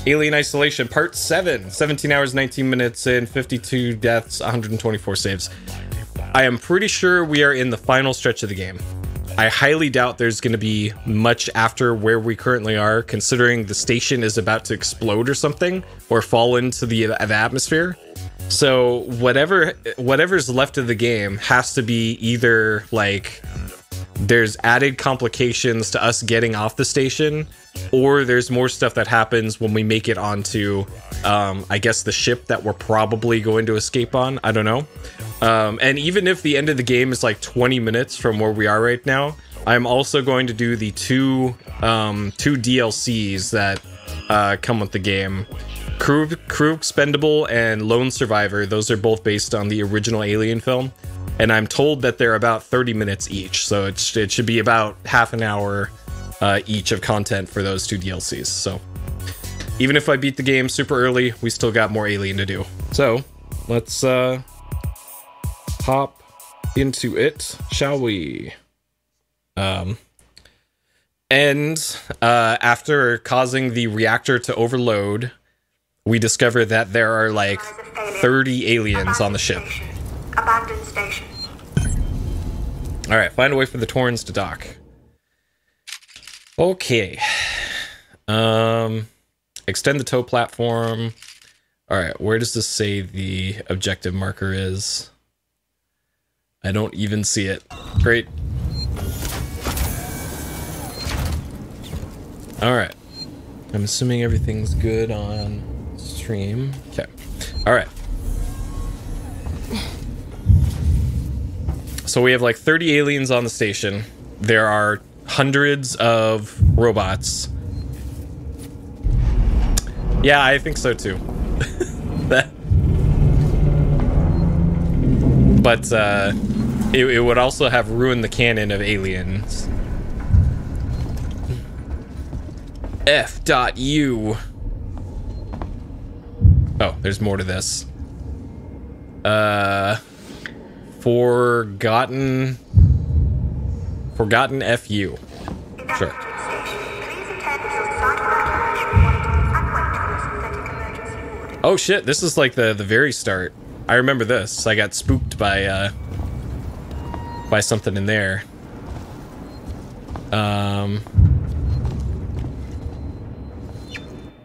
Alien Isolation Part 7. 17 hours, 19 minutes, and 52 deaths, 124 saves. I am pretty sure we are in the final stretch of the game. I highly doubt there's going to be much after where we currently are, considering the station is about to explode or something, or fall into the atmosphere. So whatever's left of the game has to be either like there's added complications to us getting off the station, or there's more stuff that happens when we make it onto, I guess, the ship that we're probably going to escape on. I don't know. And even if the end of the game is like 20 minutes from where we are right now, I'm also going to do the two DLCs that come with the game. Crew Expendable and Lone Survivor. Those are both based on the original Alien film. And I'm told that they're about 30 minutes each. So it should be about half an hour each of content for those two DLCs. So even if I beat the game super early, we still got more Alien to do. So let's hop into it, shall we? After causing the reactor to overload, we discover that there are like 30 aliens on the ship. Abandoned station. Alright, find a way for the Torrens to dock. Okay. Extend the tow platform. Alright, where does this say the objective marker is? I don't even see it. Great. Alright. I'm assuming everything's good on stream. Okay. Alright. So we have like 30 aliens on the station. There are hundreds of robots. Yeah, I think so too. But it would also have ruined the canon of aliens. F.U. Oh, there's more to this. Forgotten FU. Sure. Oh shit, this is like the very start. I remember this. I got spooked by something in there.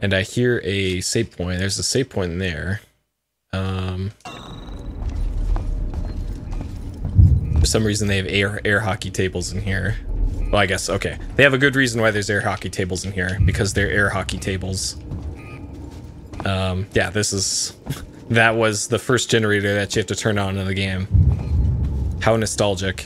And I hear a save point. There's a save point in there. For some reason they have air hockey tables in here. Well, I guess, okay. They have a good reason why there's air hockey tables in here, because they're air hockey tables. Yeah, this is... That was the first generator that you have to turn on in the game. How nostalgic.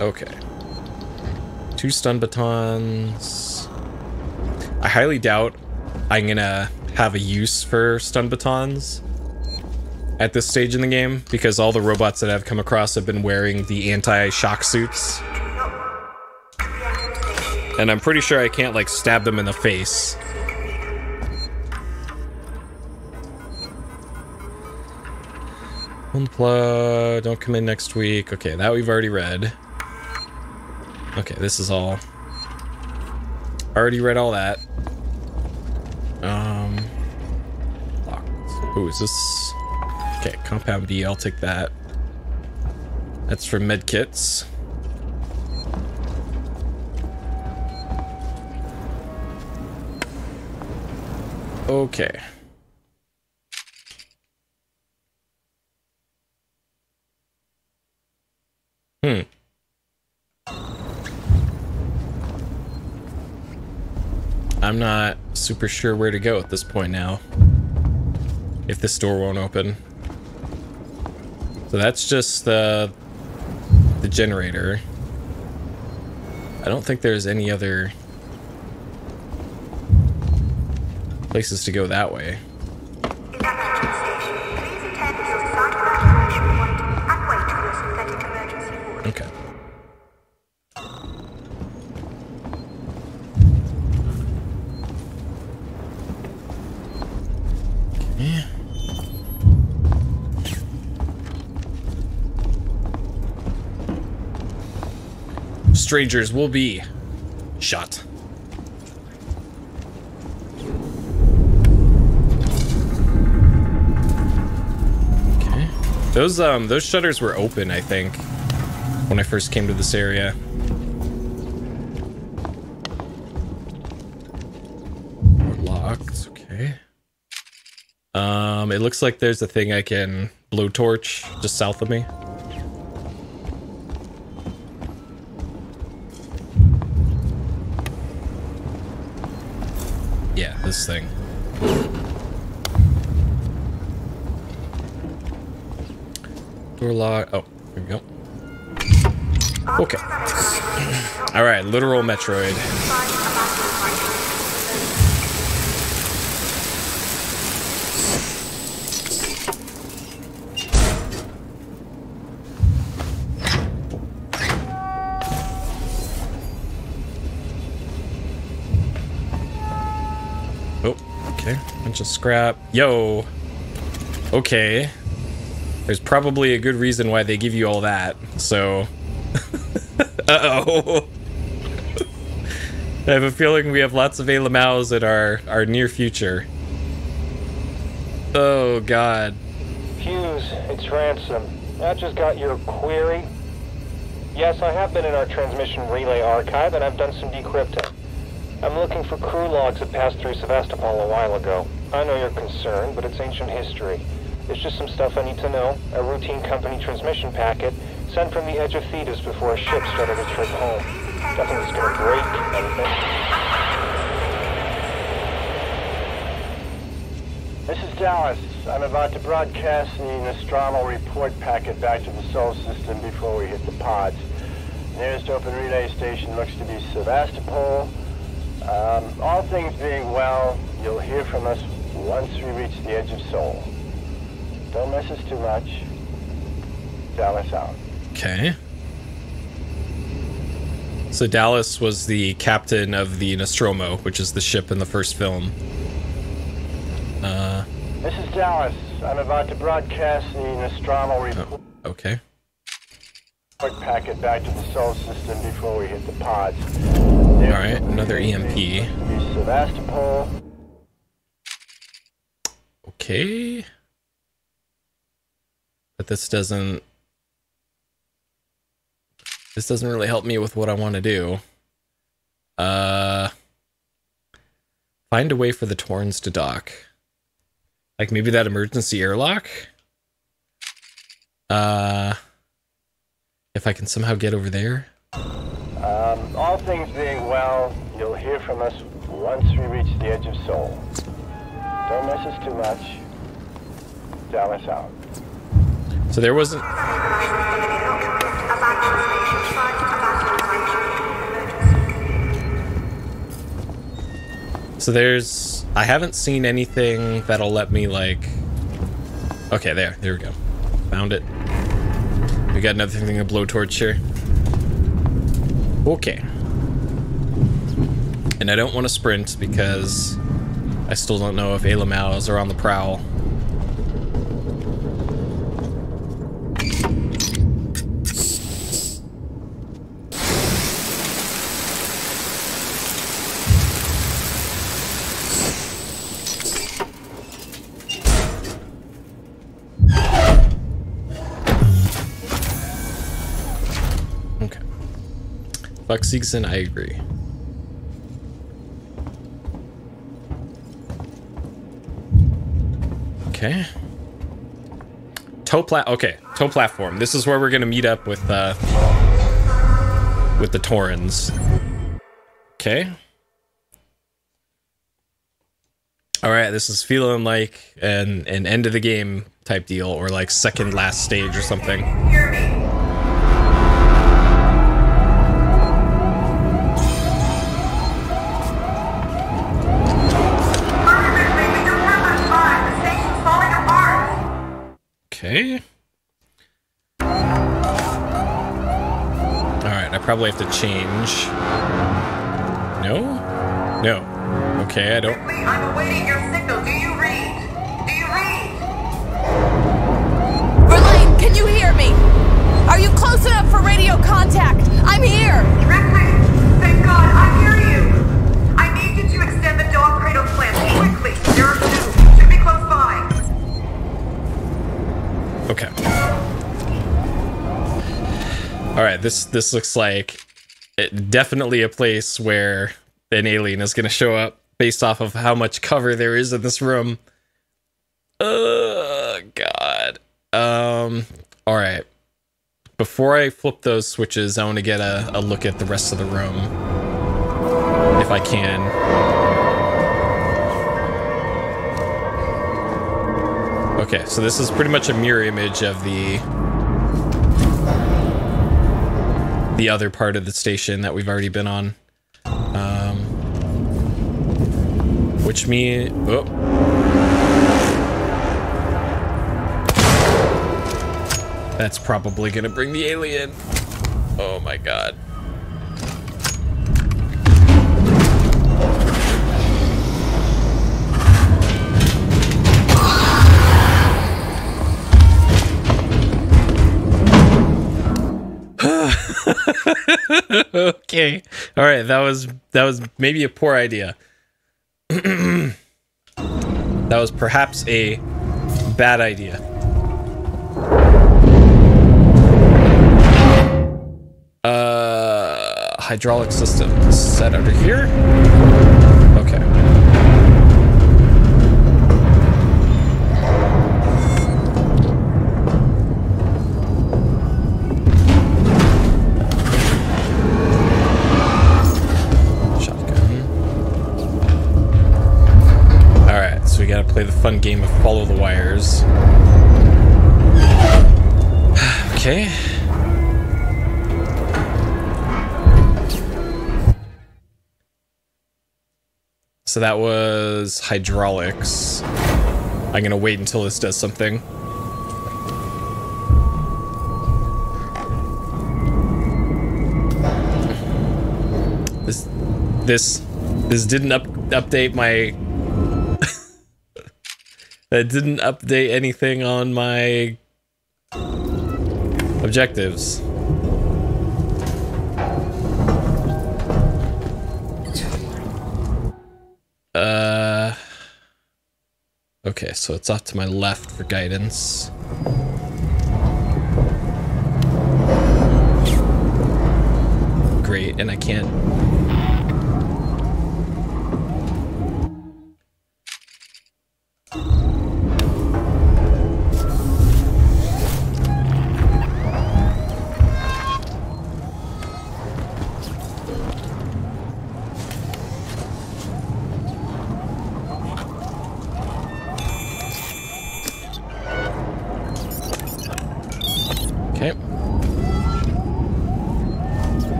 Okay. 2 stun batons. I highly doubt I'm gonna have a use for stun batons at this stage in the game, because all the robots that I've come across have been wearing the anti-shock suits. And I'm pretty sure I can't, like, stab them in the face. Unplug, don't come in next week. Okay, that we've already read. Okay, this is all... Already read all that. Locked. Ooh, is this... Okay, Compound B, I'll take that. That's for medkits. Okay. I'm not super sure where to go at this point now. If this door won't open. So that's just the generator. I don't think there's any other places to go that way. Okay. strangers will be shot. Okay. Those shutters were open, I think, when I first came to this area. We're locked. Okay. It looks like there's a thing I can blowtorch just south of me. Yeah, this thing. Door lock. Oh, here we go. Okay. All right, literal Metroid. Okay, bunch of scrap. Yo. Okay. There's probably a good reason why they give you all that, so... Uh-oh. I have a feeling we have lots of Alamals in our near future. Oh, God. Hughes, it's Ransom. I just got your query. Yes, I have been in our transmission relay archive, and I've done some decrypting. I'm looking for crew logs that passed through Sevastopol a while ago. I know you're concerned, but it's ancient history. There's just some stuff I need to know. A routine company transmission packet sent from the edge of Thetis before a ship started its trip home. Nothing's gonna break anything. This is Dallas. I'm about to broadcast the Nostromo report packet back to the Sol system before we hit the pods. Nearest open relay station looks to be Sevastopol. All things being well, you'll hear from us once we reach the edge of Sol. Don't miss us too much. Dallas out. Okay. So Dallas was the captain of the Nostromo, which is the ship in the first film. This is Dallas. I'm about to broadcast the Nostromo report. Oh, okay. Packet back to the Sol system before we hit the pods. Alright, another EMP. Sevastopol. Okay. But this doesn't really help me with what I want to do. Find a way for the Torrens to dock. Like maybe that emergency airlock? If I can somehow get over there. All things being well, you'll hear from us once we reach the edge of Sol. Don't miss us too much. Dallas out. So there wasn't... So there's... I haven't seen anything that'll let me, like... Okay, there we go. Found it. We got another thing to blowtorch here. Okay. And I don't want to sprint because I still don't know if Alamals are on the prowl. Fuck Seegson, I agree. Okay. Tow platform. This is where we're gonna meet up with the Torrens. Okay. Alright, this is feeling like an end of the game type deal, or like second last stage or something. Hear me. Okay. Alright, I probably have to change. No? No. Okay, I don't... I'm awaiting your signal. Do you read? Do you read? Verlaine, can you hear me? Are you close enough for radio contact? I'm here! All right, this looks like definitely a place where an alien is going to show up based off of how much cover there is in this room. God. All right. Before I flip those switches, I want to get a look at the rest of the room, if I can. Okay, so this is pretty much a mirror image of the other part of the station that we've already been on. Which means... Oh. That's probably gonna bring the alien. Oh my god. Okay. All right, that was maybe a poor idea. That was perhaps a bad idea. Hydraulic system set under here. Okay. Shotgun. All right, so we gotta play the fun game of follow the wires. Okay. So that was hydraulics. I'm gonna wait until this does something. This didn't update my... That didn't update anything on my objectives. Okay, so it's off to my left for guidance. Great, and I can't...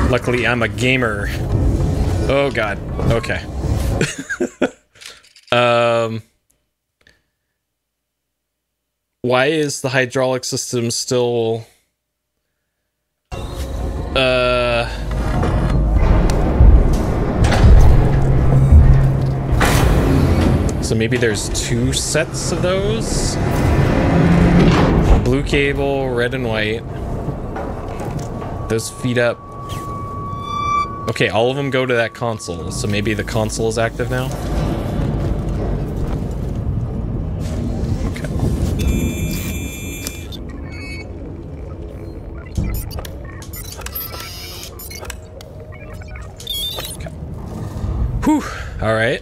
Luckily, I'm a gamer. Oh god. Okay. Why is the hydraulic system still... So maybe there's two sets of those? Blue cable, red and white. Those feed up. Okay, all of them go to that console, so maybe the console is active now? Okay. Okay. Whew, alright.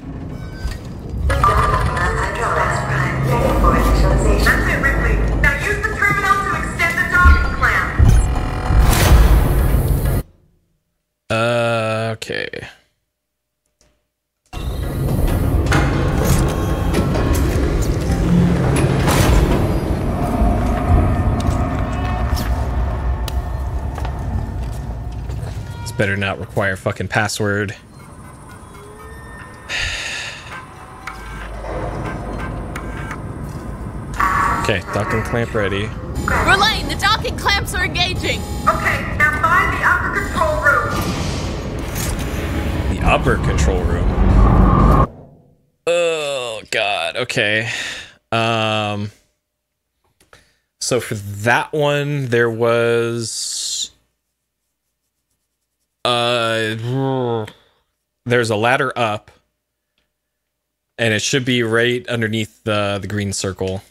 That's it, Ripley. Now use the terminal to extend the docking clamp. Okay. This better not require fucking password. Okay, docking clamp ready. Verlaine, the docking clamps are engaging. Okay, now find the upper control room. The upper control room. Oh god, okay. So for that one there was there's a ladder up and it should be right underneath the green circle.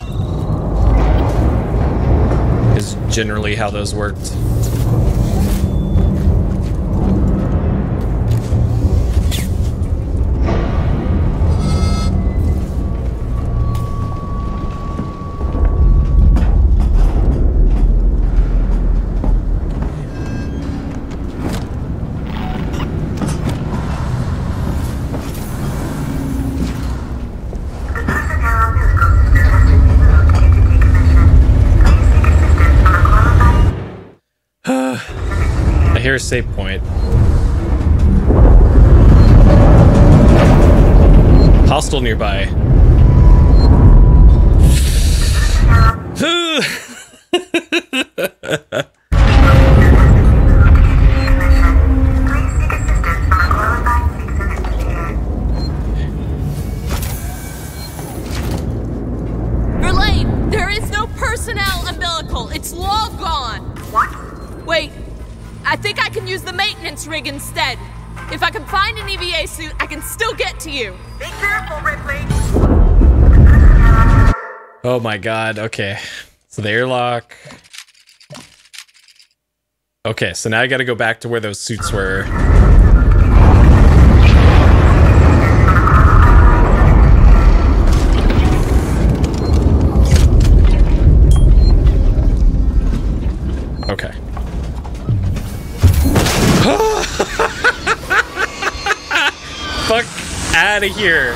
Is generally how those worked. I hear a save point. Hostile nearby. Verlaine, there is no personnel umbilical. It's long gone. What? Wait, I think I can use the maintenance rig instead. If I can find an EVA suit, I can still get to you. Be careful, Ripley. Oh my god, okay. So the airlock. Okay, so now I gotta go back to where those suits were. Okay. Fuck out of here.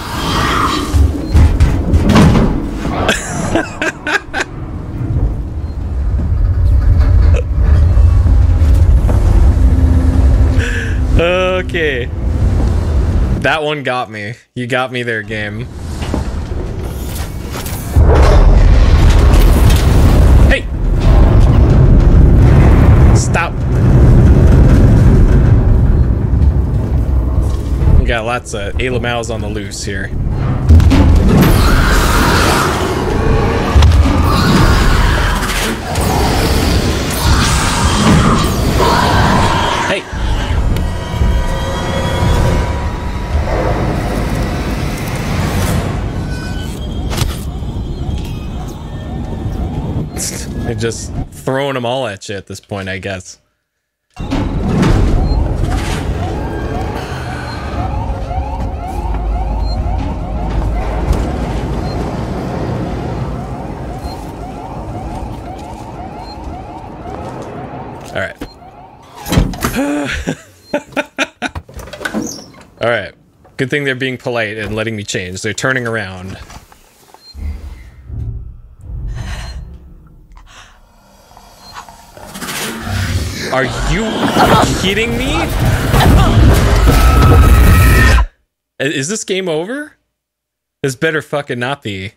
Okay. That one got me. You got me there, game. Hey! Stop. We got lots of Alamals on the loose here. Hey! They're just throwing them all at you at this point, I guess. All right. All right. Good thing they're being polite and letting me change. They're turning around. Are you kidding me? Is this game over? This better fucking not be.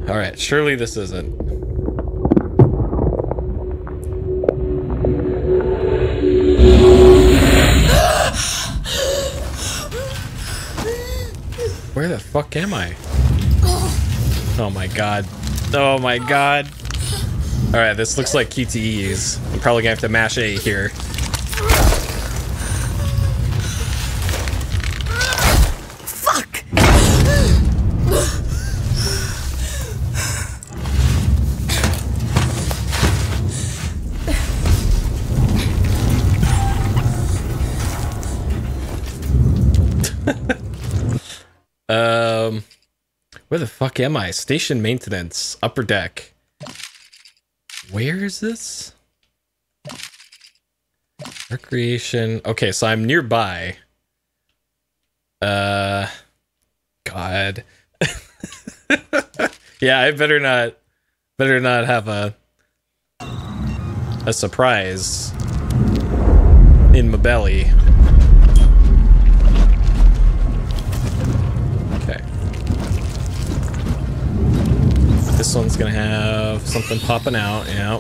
All right, surely this isn't. Where the fuck am I? Oh my god. Oh my god. All right, this looks like QTEs. I'm probably gonna have to mash A here. Where the fuck am I? Station maintenance, upper deck. Where is this? Recreation. Okay, so I'm nearby. God. Yeah, I better not have a surprise in my belly. This one's gonna have something popping out, yeah.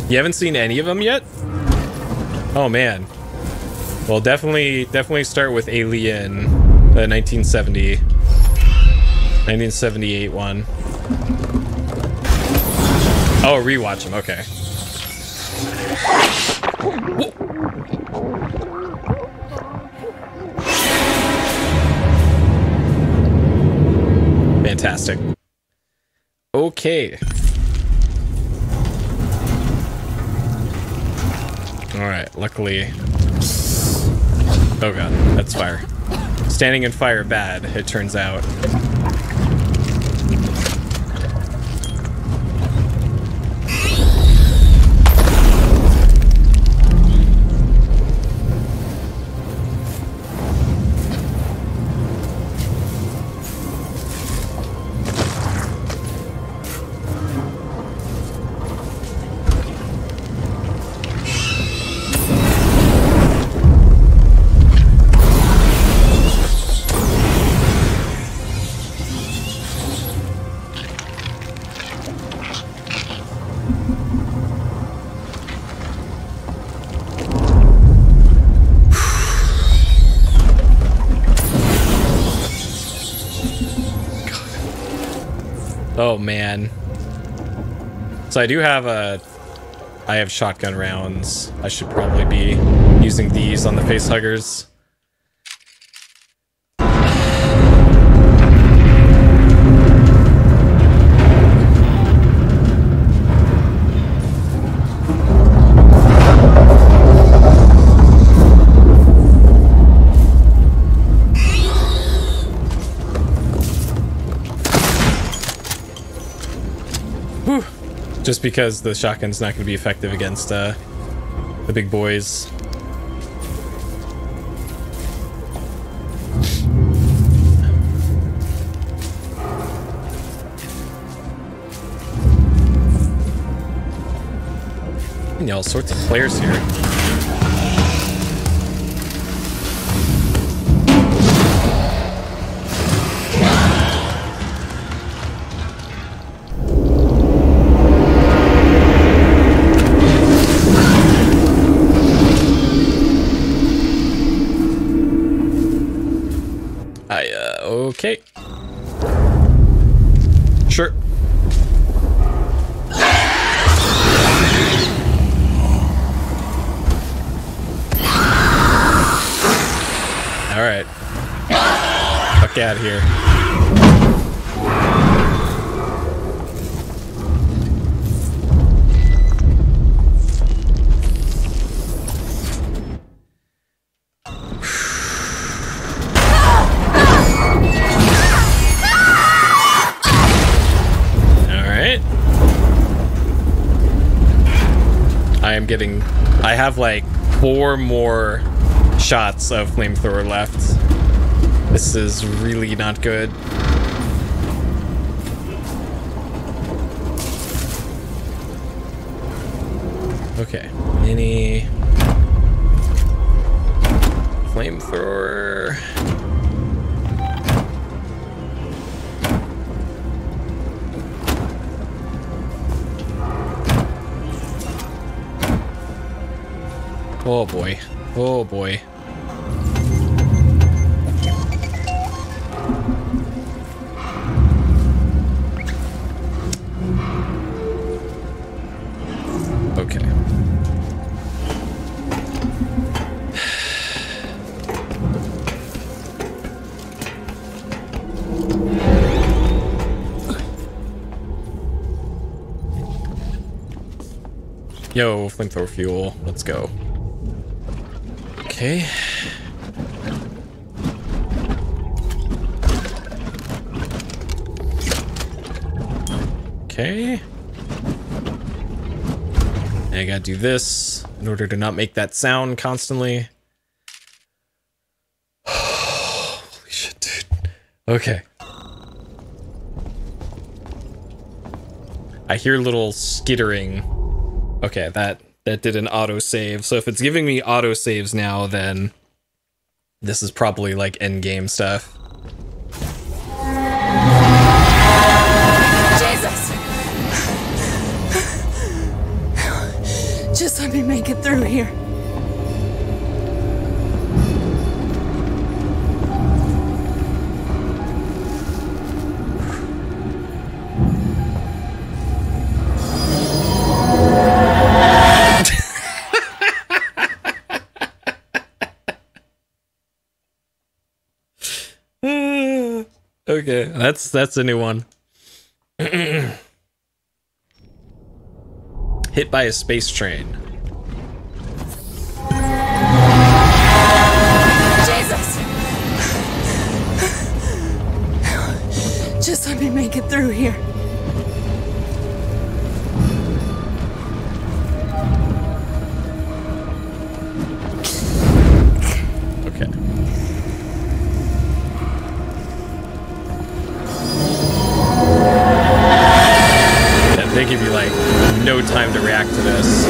You haven't seen any of them yet? Oh man. Well, definitely start with Alien. The 1978 one. Oh, rewatch them. Okay. Whoa. Fantastic. Okay. Alright, luckily... Oh god, that's fire. Standing in fire bad, it turns out. Oh man. So I do have I have shotgun rounds. I should probably be using these on the face huggers. Just because the shotgun's not going to be effective against the big boys. And all sorts of players here. Okay. Sure. All right. Fuck out of here. I have like 4 more shots of flamethrower left. This is really not good. Okay, mini flamethrower. Oh boy. Oh boy. Okay. Yo, flamethrower fuel. Let's go. Okay. Okay. And I gotta do this in order to not make that sound constantly. Holy shit, dude. Okay. I hear little skittering. Okay, that did an auto-save. So if it's giving me auto-saves now, then this is probably like endgame stuff. Jesus! Just let me make it through here. Okay, that's a new one. Hit by a space train. Jesus! Just let me make it through here. Okay. Yeah, they give you like no time to react to this.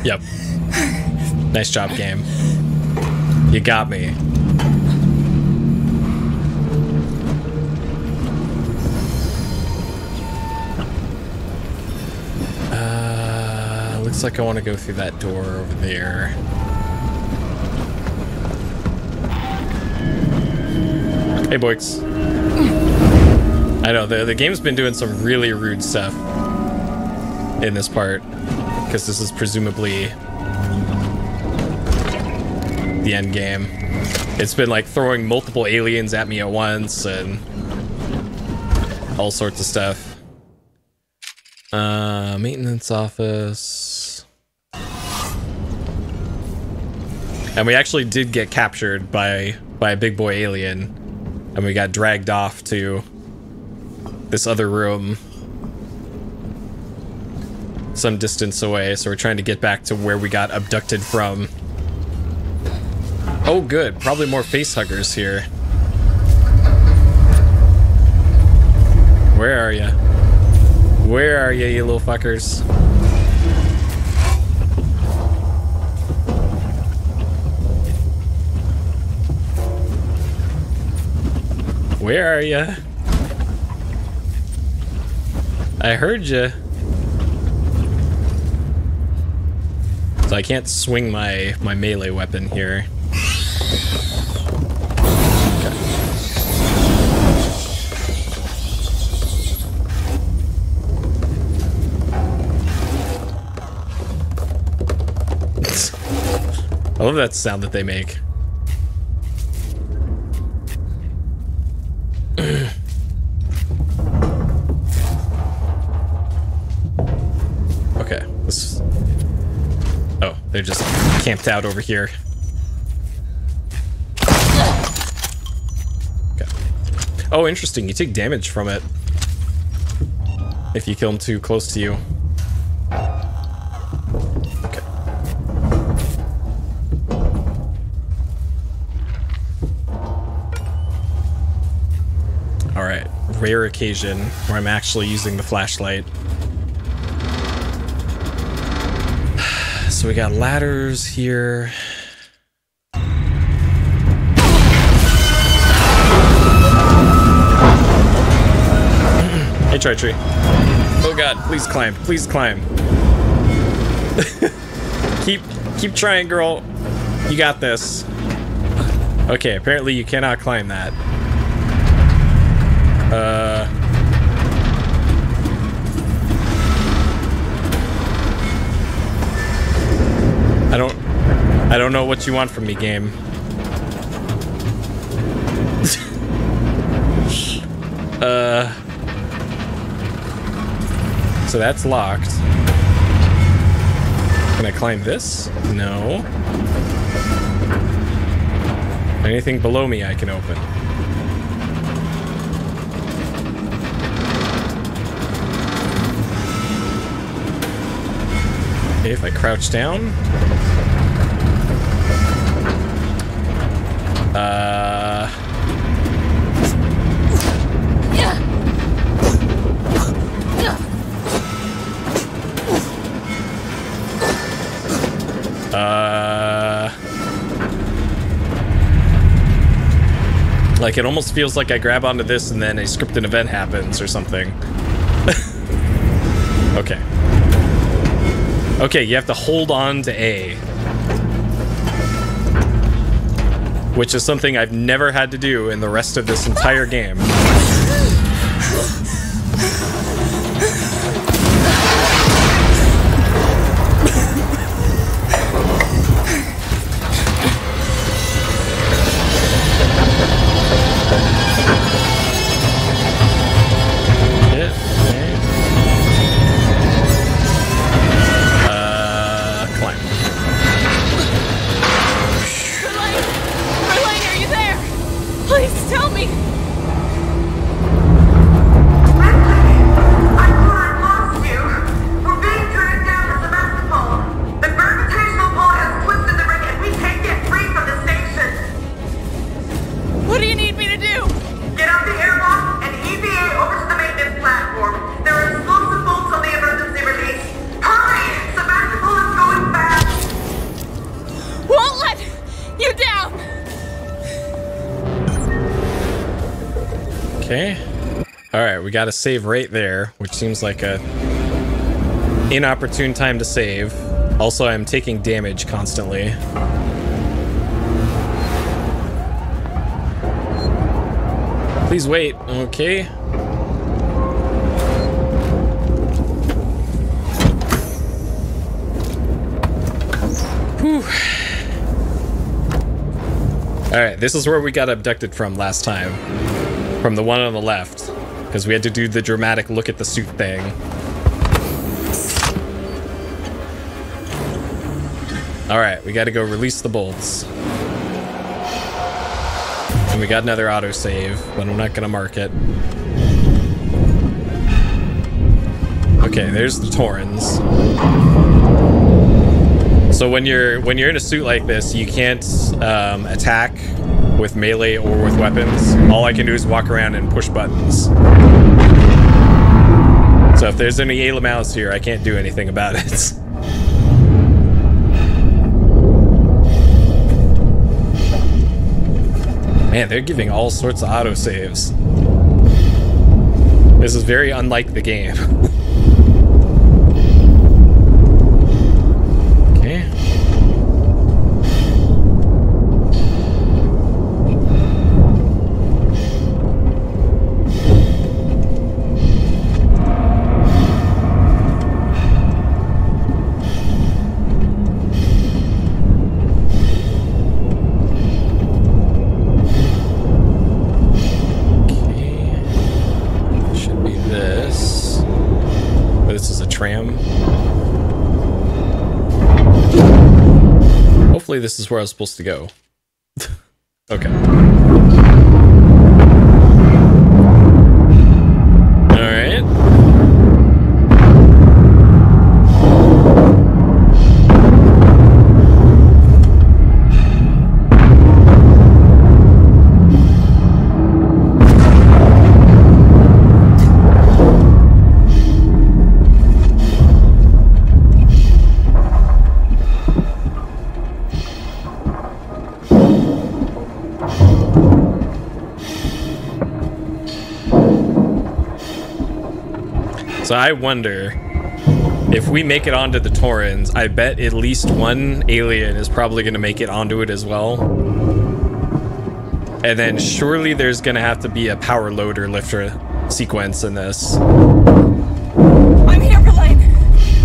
Yep. Nice job, game. You got me. Looks like I want to go through that door over there. Hey, boys. I know, the game's been doing some really rude stuff in this part, because this is presumably the end game. It's been like throwing multiple aliens at me at once and all sorts of stuff. Maintenance office. And we actually did get captured by a big boy alien, and we got dragged off to this other room some distance away, so we're trying to get back to where we got abducted from. Oh good, probably more face huggers here. Where are ya? Where are ya, you little fuckers? Where are ya? I heard ya. So I can't swing my melee weapon here. Okay. I love that sound that they make. Okay, this. Oh, they're just camped out over here. Okay. Oh, interesting. You take damage from it if you kill them too close to you. Okay. All right. Rare occasion where I'm actually using the flashlight. So we got ladders here. Hey, Tri-Tree. Oh god, please climb, please climb. keep trying, girl. You got this. Okay, apparently you cannot climb that. I don't know what you want from me, game. So that's locked. Can I climb this? No. Anything below me I can open. Okay, if I crouch down. Like, it almost feels like I grab onto this and then a scripted event happens or something. Okay. Okay, you have to hold on to A. Which is something I've never had to do in the rest of this entire game. Okay. Alright, we got to save right there, which seems like a inopportune time to save. Also, I'm taking damage constantly. Please wait. Okay. Whew. Alright, this is where we got abducted from last time. From the one on the left. Because we had to do the dramatic look at the suit thing. Alright, we gotta go release the bolts. And we got another autosave, but I'm not gonna mark it. Okay, there's the Torrens. So when you're in a suit like this, you can't attack with melee or with weapons. All I can do is walk around and push buttons. So if there's any Ayla mouse here, I can't do anything about it. Man, they're giving all sorts of autosaves. This is very unlike the game. Okay. Hopefully this is where I was supposed to go. Okay. Alright. So I wonder if we make it onto the Torrens, I bet at least one alien is probably going to make it onto it as well. And then surely there's going to have to be a power loader lifter sequence in this. I'm here, Verlaine.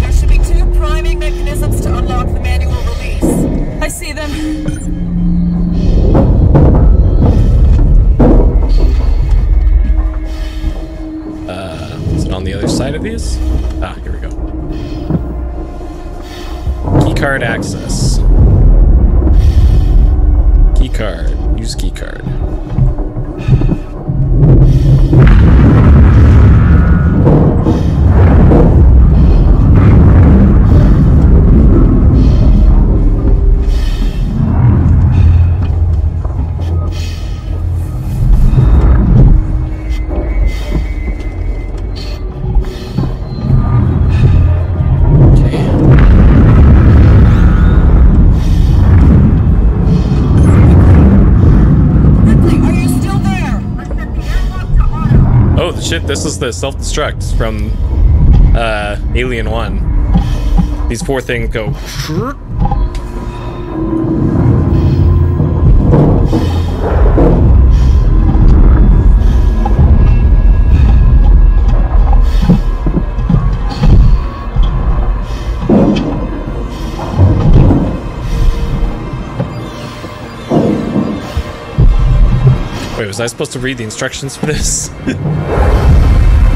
There should be 2 priming mechanisms to unlock the manual release. I see them. On the other side of these? Ah, here we go. Keycard access. Keycard. Use keycard. Are Oh, shit, this is the self-destruct from Alien 1. These four things go... Wait, was I supposed to read the instructions for this?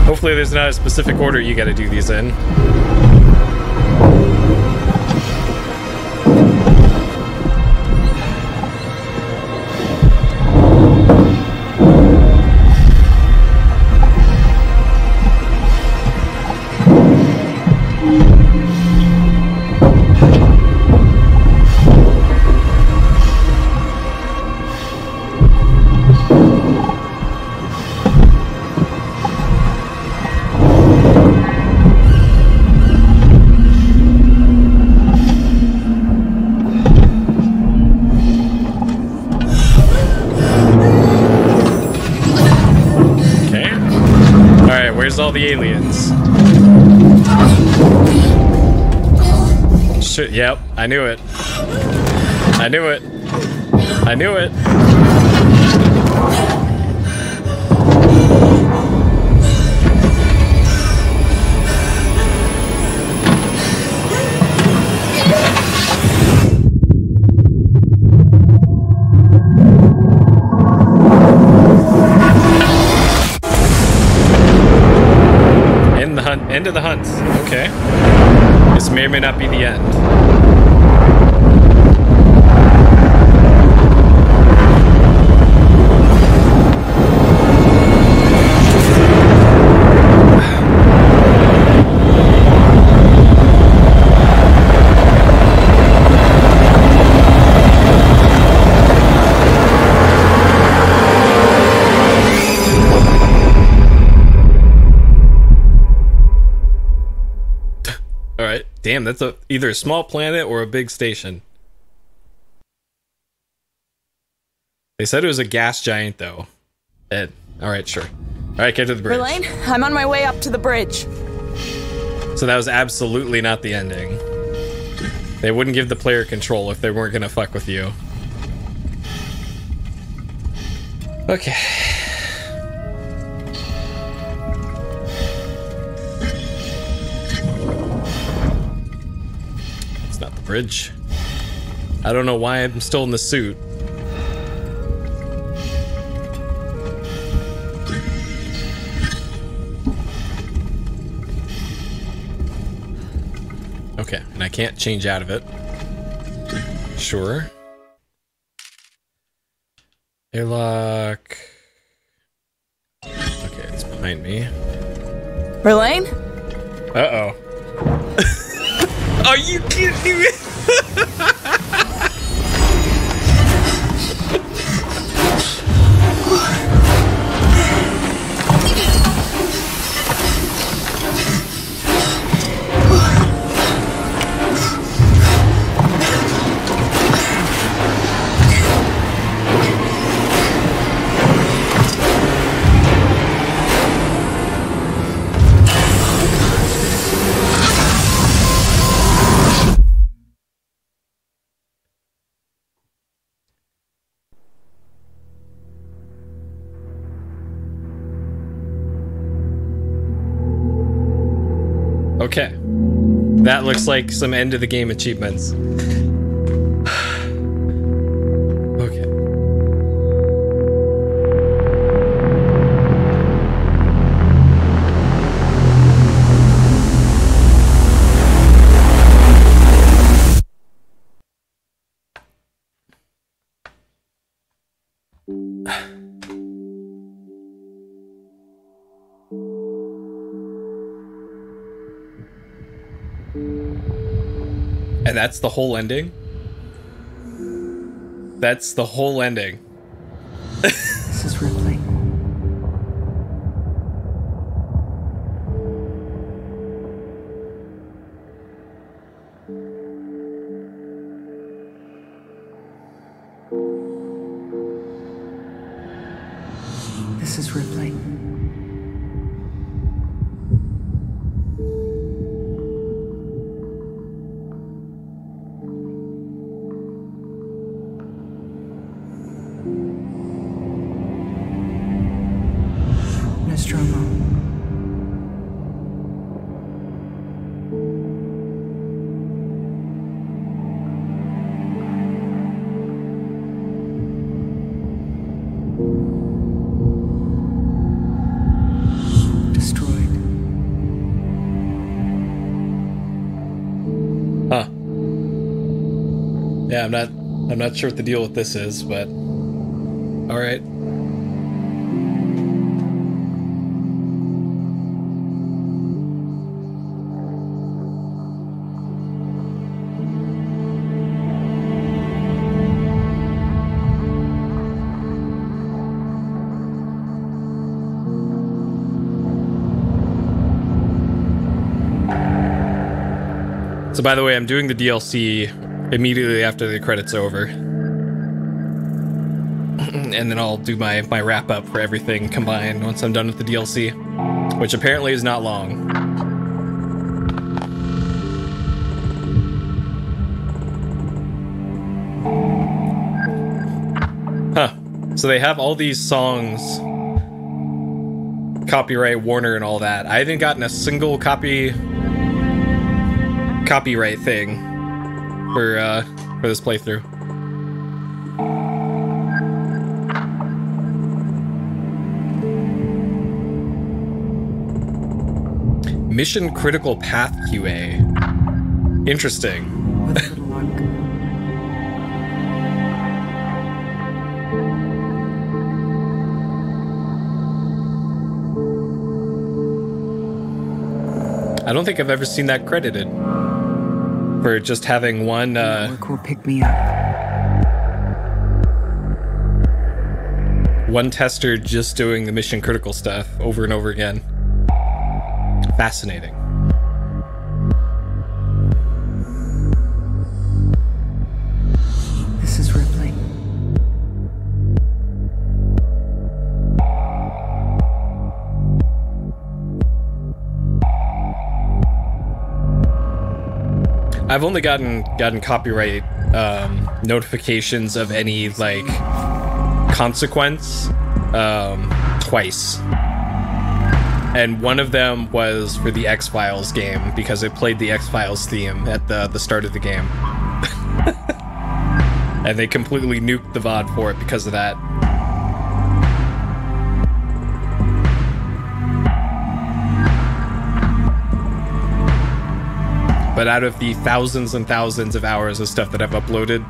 Hopefully there's not a specific order you gotta do these in. All the aliens. Shit, yep, I knew it. I knew it. I knew it. End of the hunt. Okay. This may or may not be the end. Damn, that's either a small planet or a big station. They said it was a gas giant, though. Ed. Alright, sure. Alright, get to the bridge. Verlaine, I'm on my way up to the bridge. So that was absolutely not the ending. They wouldn't give the player control if they weren't gonna fuck with you. Okay. Bridge. I don't know why I'm still in the suit. Okay, and I can't change out of it. Sure. Airlock. Okay, it's behind me. Verlaine? Uh-oh. Are you kidding me? Okay. That looks like some end of the game achievements. Okay. And that's the whole ending? That's the whole ending. This is Ripley. This is Ripley. I'm not sure what the deal with this is, but all right. So by the way, I'm doing the DLC immediately after the credits over. And then I'll do my wrap up for everything combined once I'm done with the DLC, which apparently is not long. Huh. So they have all these songs, copyright Warner and all that. I haven't gotten a single copyright thing for this playthrough. Mission Critical Path QA. Interesting. With a little luck. I don't think I've ever seen that credited. For just having one, Work will pick me up. one tester just doing the mission critical stuff over and over again. Fascinating. This is Ripley. I've only gotten copyright notifications of any like consequence twice, and one of them was for the X-Files game because it played the X-Files theme at the start of the game, and they completely nuked the VOD for it because of that. But out of the thousands and thousands of hours of stuff that I've uploaded,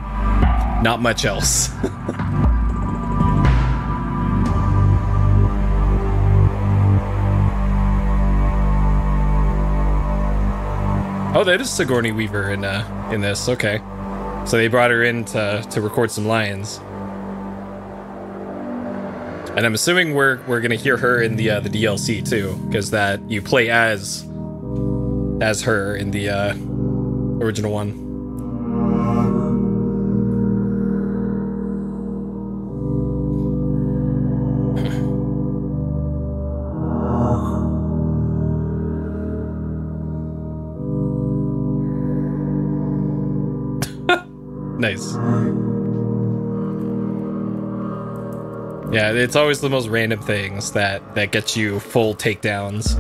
not much else. Oh, that is Sigourney Weaver in this. Okay, so they brought her in to record some lines, and I'm assuming we're gonna hear her in the DLC too, because that you play as her in the original one. Nice. Yeah, it's always the most random things that get you full takedowns.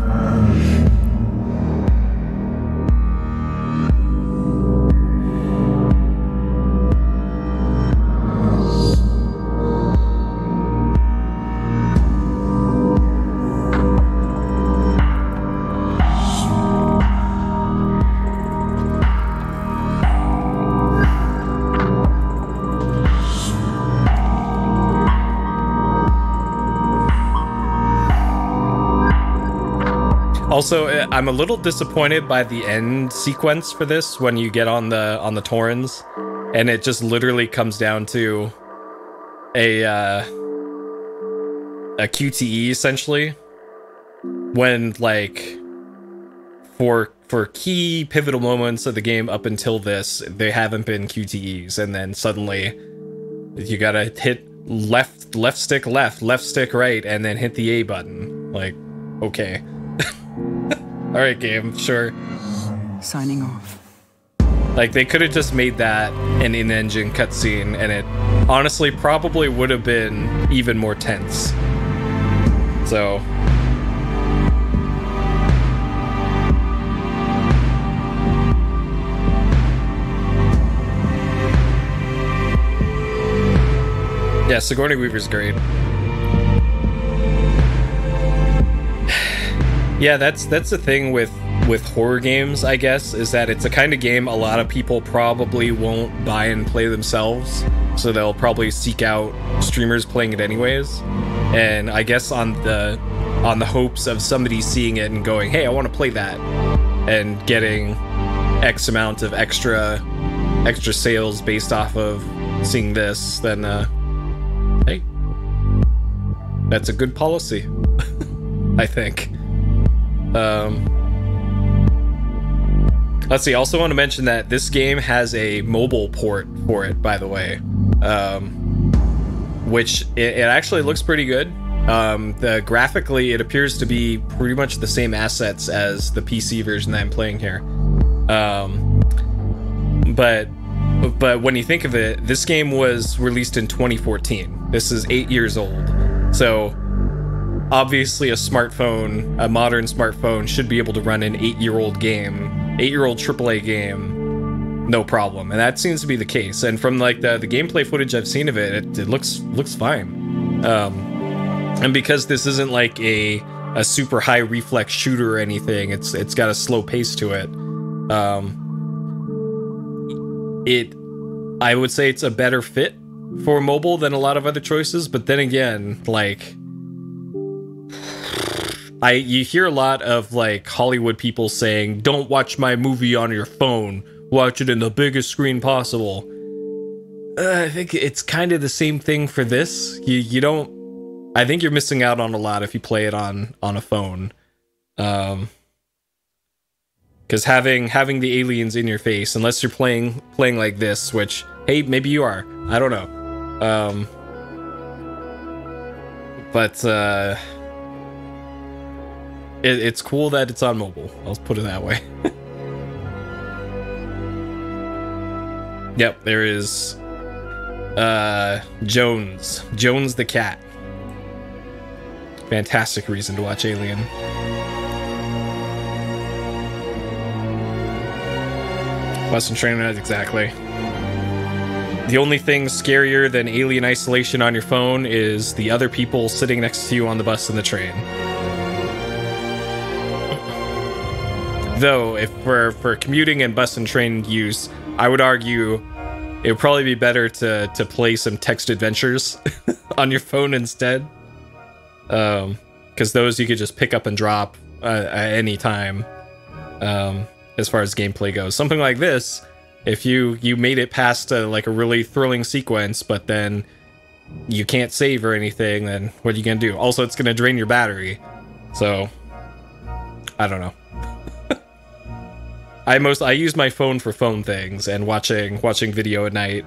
Also, I'm a little disappointed by the end sequence for this when you get on the Torrens, and it just literally comes down to a QTE essentially. When like for key pivotal moments of the game up until this, they haven't been QTEs, and then suddenly you gotta hit left stick left stick right, and then hit the A button. Like, okay. All right, game, sure. Signing off. Like, they could have just made that an in-engine cutscene, and it honestly probably would have been even more tense. So. Yeah, Sigourney Weaver's great. Yeah, that's the thing with with horror games, I guess, is that it's a kind of game a lot of people probably won't buy and play themselves, so they'll probably seek out streamers playing it anyways. And I guess on the hopes of somebody seeing it and going, hey, I want to play that, and getting X amount of extra sales based off of seeing this, then hey, that's a good policy. I think. Let's see, I also want to mention that this game has a mobile port for it, by the way, which it actually looks pretty good. Graphically, it appears to be pretty much the same assets as the PC version that I'm playing here. But when you think of it, this game was released in 2014. This is 8 years old. So obviously a modern smartphone should be able to run an 8-year-old AAA game, no problem. And that seems to be the case. And from like the gameplay footage I've seen of it, it looks fine. And because this isn't like a super high reflex shooter or anything, it's got a slow pace to it. I would say it's a better fit for mobile than a lot of other choices, but then again, like, you hear a lot of like Hollywood people saying, don't watch my movie on your phone, watch it in the biggest screen possible. I think it's kind of the same thing for this. I think you're missing out on a lot if you play it on a phone. Because having the aliens in your face, unless you're playing like this, which, hey, maybe you are, I don't know. But it's cool that it's on mobile. I'll put it that way. Yep, there is Jones the cat. Fantastic reason to watch Alien. Lesson training, exactly. The only thing scarier than Alien Isolation on your phone is the other people sitting next to you on the bus and the train. Though, if for commuting and bus and train use, I would argue it would probably be better to play some text adventures on your phone instead. Because those you could just pick up and drop at any time. As far as gameplay goes, something like this, if you made it past like a really thrilling sequence, but then you can't save or anything, then what are you gonna do? Also, it's gonna drain your battery, so I don't know. I use my phone for phone things and watching video at night.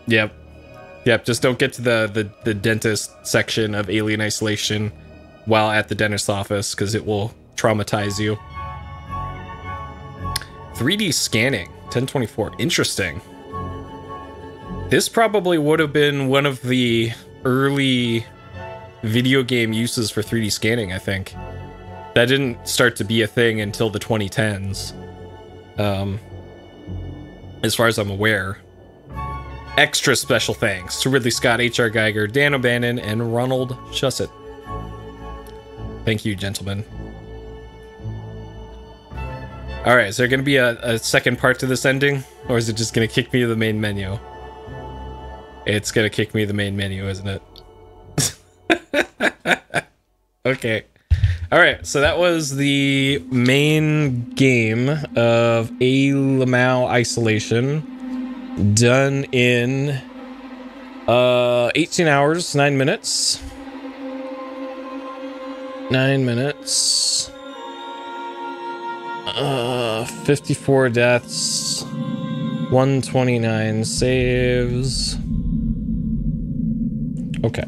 Yep. Just don't get to the dentist section of Alien Isolation while at the dentist's office, because it will traumatize you. 3D scanning, 1024. Interesting. This probably would have been one of the early video game uses for 3D scanning, I think. That didn't start to be a thing until the 2010s. As far as I'm aware. Extra special thanks to Ridley Scott, H.R. Geiger, Dan O'Bannon, and Ronald Shusett. Thank you, gentlemen. Alright, is there going to be a second part to this ending? Or is it just going to kick me to the main menu? It's going to kick me to the main menu, isn't it? Okay. Alright, so that was the main game of Alien Isolation. Done in 18 hours, 9 minutes. 9 minutes. 54 deaths. 129 saves. Okay.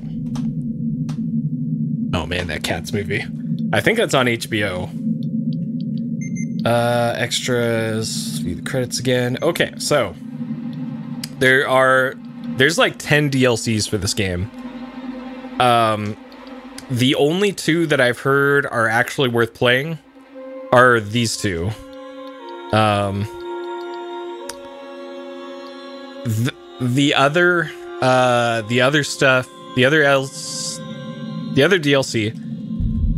Oh man, that Cats movie. I think that's on HBO. Extras. View the credits again. Okay, so there's like 10 DLCs for this game. The only two that I've heard are actually worth playing are these two. The other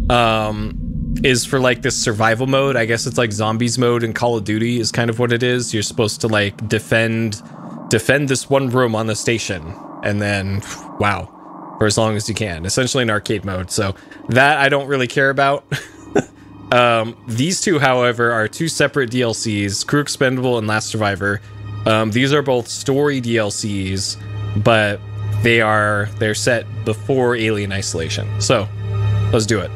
DLC, is for like this survival mode. I guess it's like zombies mode in Call of Duty is kind of what it is. You're supposed to like defend this one room on the station, and then wow, for as long as you can. Essentially an arcade mode. So that I don't really care about. These two, however, are two separate DLCs, Crew Expendable and Last Survivor. These are both story DLCs, but they're set before Alien Isolation. So let's do it.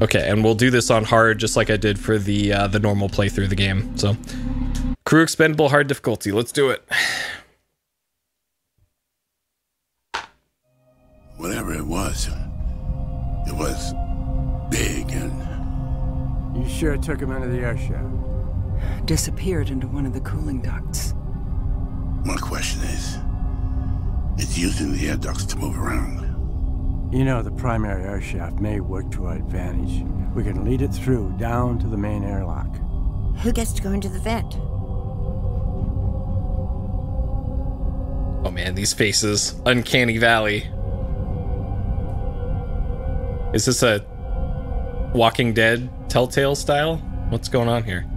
Okay, and we'll do this on hard just like I did for the normal playthrough of the game. So Crew Expendable hard difficulty. Let's do it. Whatever it was big and... You sure took him into the air shaft? Disappeared into one of the cooling ducts. My question is, it's using the air ducts to move around. You know, the primary air shaft may work to our advantage. We can lead it through, down to the main airlock. Who gets to go into the vent? Oh man, these faces. Uncanny Valley. Is this a Walking Dead Telltale style? What's going on here?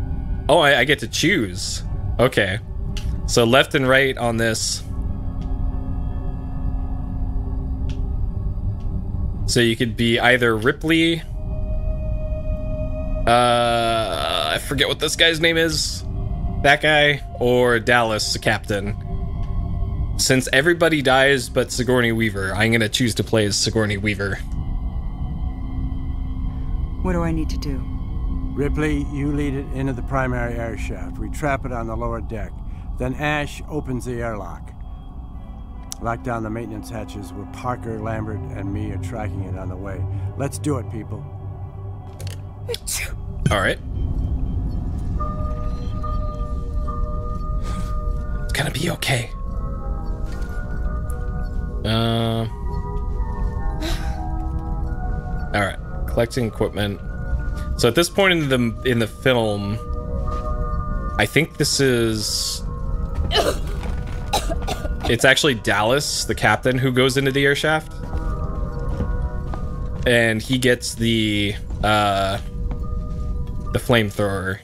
Oh, I get to choose. Okay. So left and right on this. So you could be either Ripley. I forget what this guy's name is. That guy. Or Dallas, the captain. Since everybody dies but Sigourney Weaver, I'm gonna choose to play as Sigourney Weaver. What do I need to do? Ripley, you lead it into the primary air shaft. We trap it on the lower deck. Then Ash opens the airlock. Lock down the maintenance hatches where Parker, Lambert, and me are tracking it on the way. Let's do it, people. All right. It's gonna be okay. All right. Collecting equipment. So at this point in the film, I think this is... It's actually Dallas, the captain, who goes into the air shaft. And he gets the flamethrower.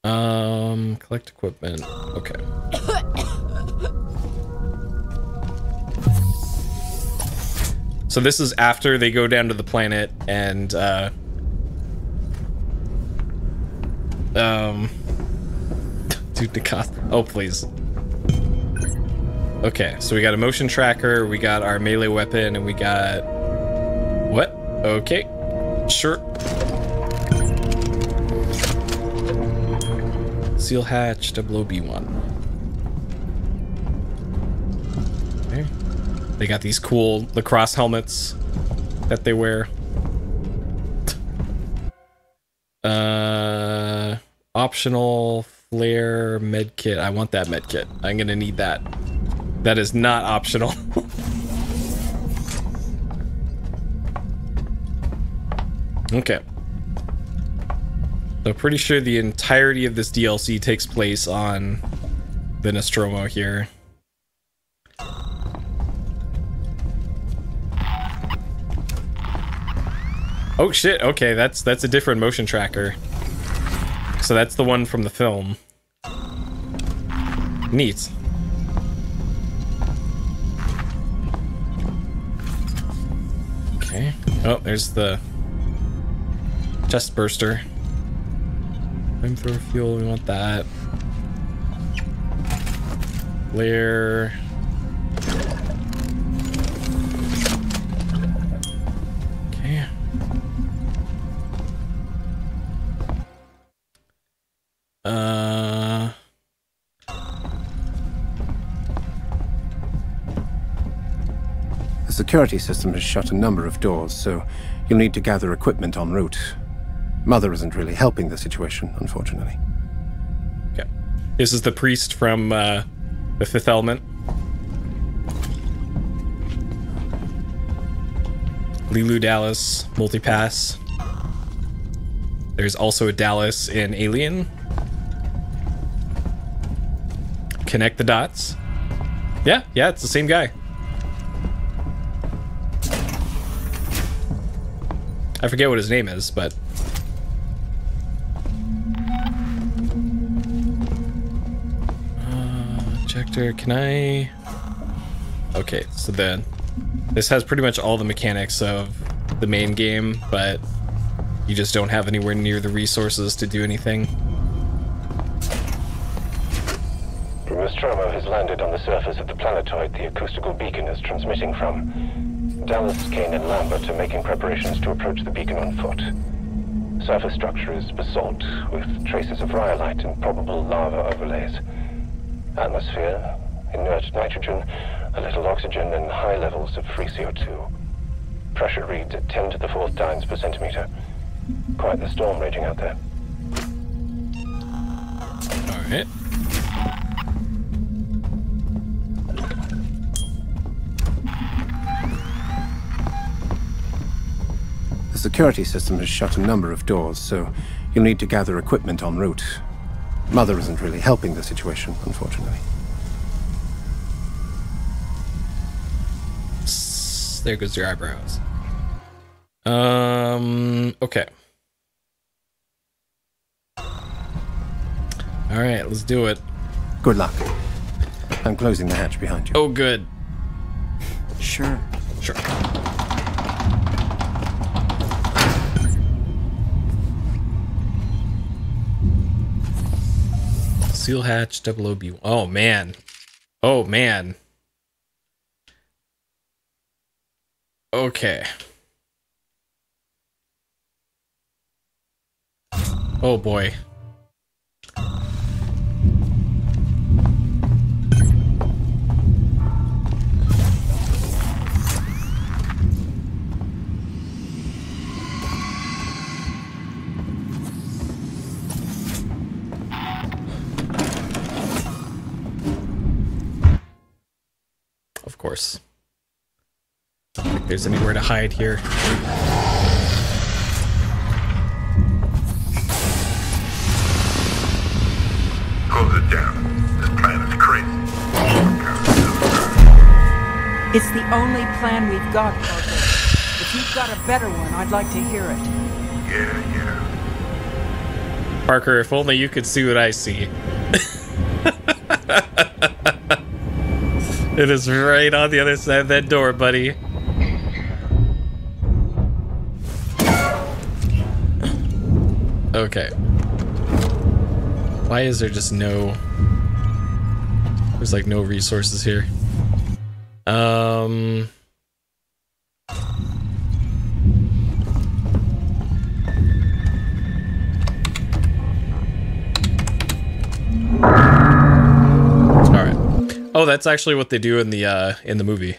Collect equipment. Okay. So this is after they go down to the planet and dude, oh please. Okay, so we got a motion tracker, we got our melee weapon, and we got what? Okay, sure. Seal hatch, B1. Okay. They got these cool lacrosse helmets that they wear. Optional flare medkit. I want that medkit. I'm gonna need that. That is not optional. Okay. So pretty sure the entirety of this DLC takes place on the Nostromo here. Oh shit, okay, that's a different motion tracker. So that's the one from the film. Neat. Okay. Oh, there's the chest burster. Flamethrower fuel, we want that. Flare. Okay. The security system has shut a number of doors, so you'll need to gather equipment en route. Mother isn't really helping the situation, unfortunately. Okay. This is the priest from the Fifth Element. Lilu Dallas, multipass. There's also a Dallas in Alien. Connect the dots. Yeah, it's the same guy. I forget what his name is, but... Ejector, can I... Okay, so then... This has pretty much all the mechanics of the main game, but you just don't have anywhere near the resources to do anything. Nostromo has landed on the surface of the planetoid the acoustical beacon is transmitting from. Dallas, Kane, and Lambert are making preparations to approach the beacon on foot. Surface structure is basalt, with traces of rhyolite and probable lava overlays. Atmosphere, inert nitrogen, a little oxygen, and high levels of free CO2. Pressure reads at 10 to the 4th dynes per centimeter. Quite the storm raging out there. Alright. The security system has shut a number of doors, so you'll need to gather equipment en route. Mother isn't really helping the situation, unfortunately. There goes your eyebrows. Okay. Alright, let's do it. Good luck. I'm closing the hatch behind you. Oh, good. Sure. Sure. Seal hatch, 00B. Oh, man. Oh, man. Okay. Oh, boy. Of course. I don't think there's anywhere to hide here. Close it down. This plan is crazy. It's the only plan we've got, Parker. If you've got a better one, I'd like to hear it. Yeah. Parker, if only you could see what I see. It is right on the other side of that door, buddy. Okay. Why is there just no... There's like no resources here. Alright. Oh, that's actually what they do in the movie.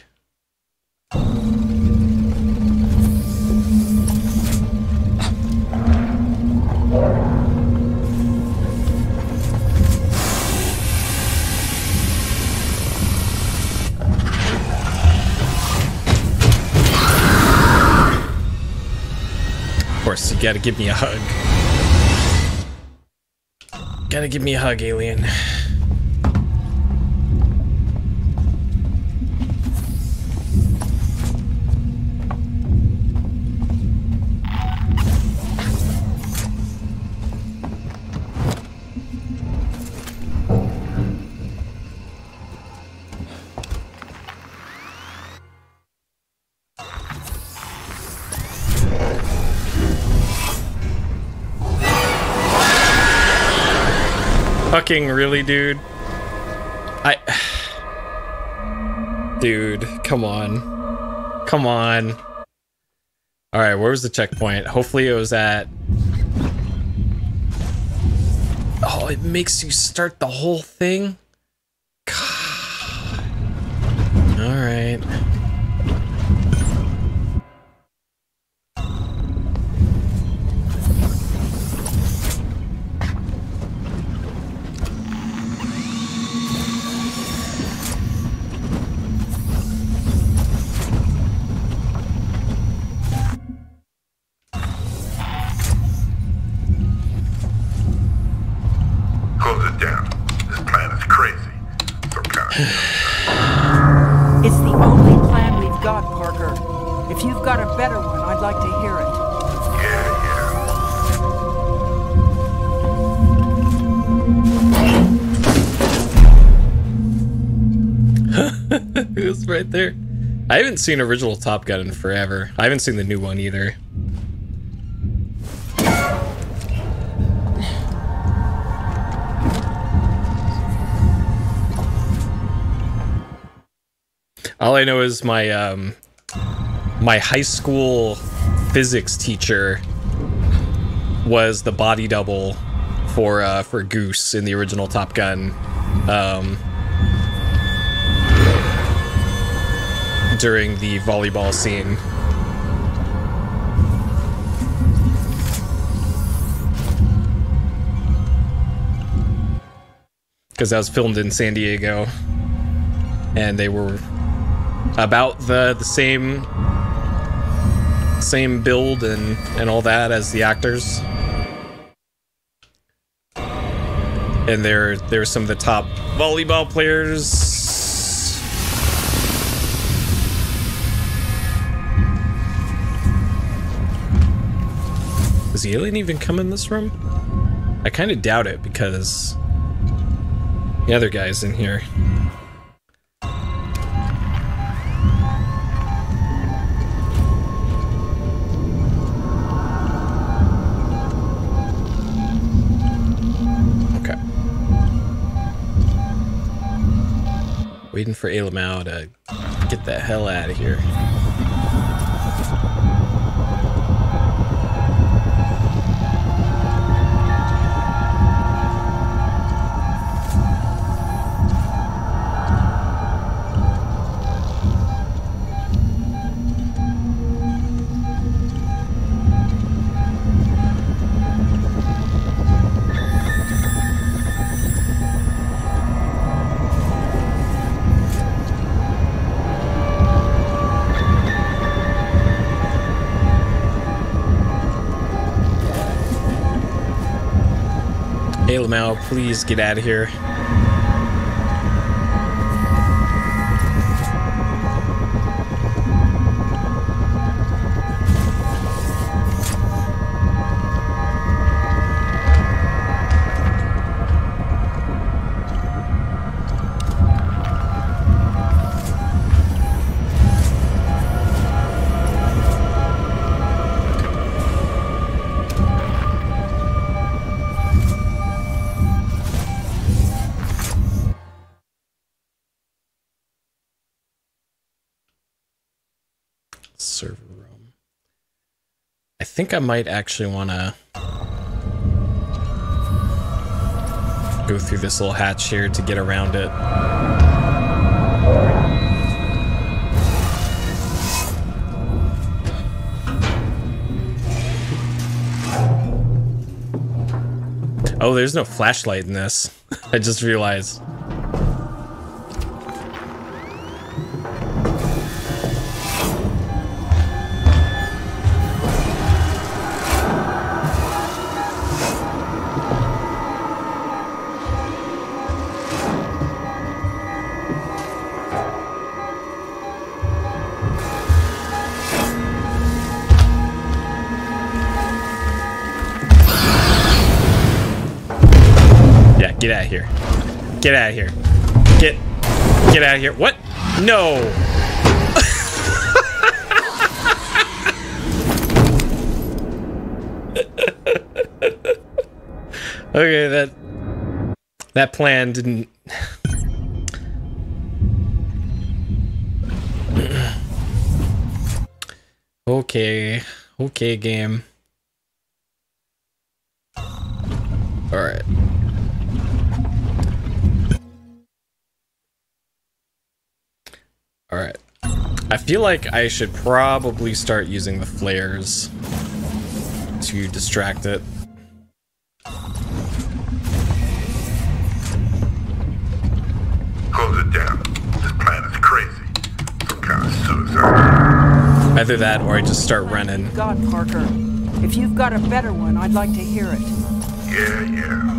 Of course, you gotta give me a hug. Gotta give me a hug, alien. Fucking really, dude? Dude, come on. Come on. Alright, where was the checkpoint? Hopefully it was at... Oh, it makes you start the whole thing? God. Alright. It's the only plan we've got, Parker. If you've got a better one, I'd like to hear it. It's right there. I haven't seen original Top Gun in forever. I haven't seen the new one either. All I know is my my high school physics teacher was the body double for Goose in the original Top Gun. During the volleyball scene. Because that was filmed in San Diego. And they were about the same build and all that as the actors. And they're some of the top volleyball players. Does the alien even come in this room? I kind of doubt it because the other guy's in here. Okay. Waiting for Alamau to get the hell out of here. Hey, Lamau, please get out of here. Server room. I think I might actually want to go through this little hatch here to get around it. Oh, there's no flashlight in this. I just realized. Get out of here. Get out of here. Get out of here. What? No. Okay, that plan didn't. Okay, game. All right. Alright. I feel like I should probably start using the flares to distract it. Close it down. This plan is crazy. Some kind of suicide. Either that or I just start running. God, Parker. If you've got a better one, I'd like to hear it. Yeah.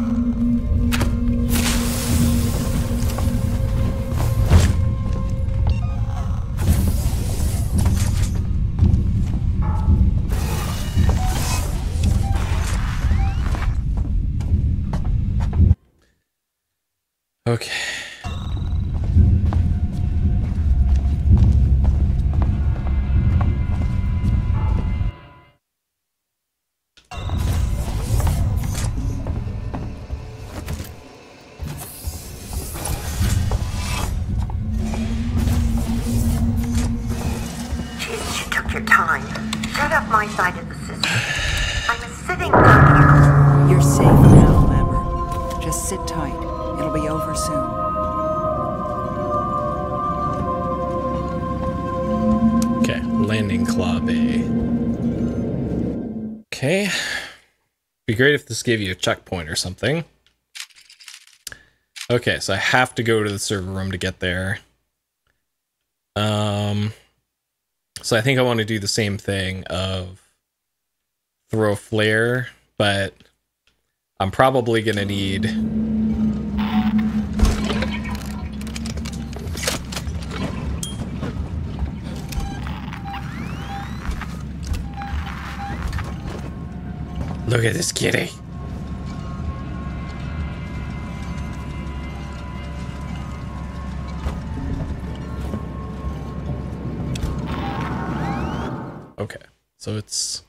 Okay. up my side of the system. I'm a sitting duck. You're safe now, Lambert. Just sit tight. It'll be over soon. Okay, landing claw bay. Okay. Be great if this gave you a checkpoint or something. Okay, so I have to go to the server room to get there. So I think I want to do the same thing of throw a flare, but I'm probably gonna need look at this kitty. Okay, so it's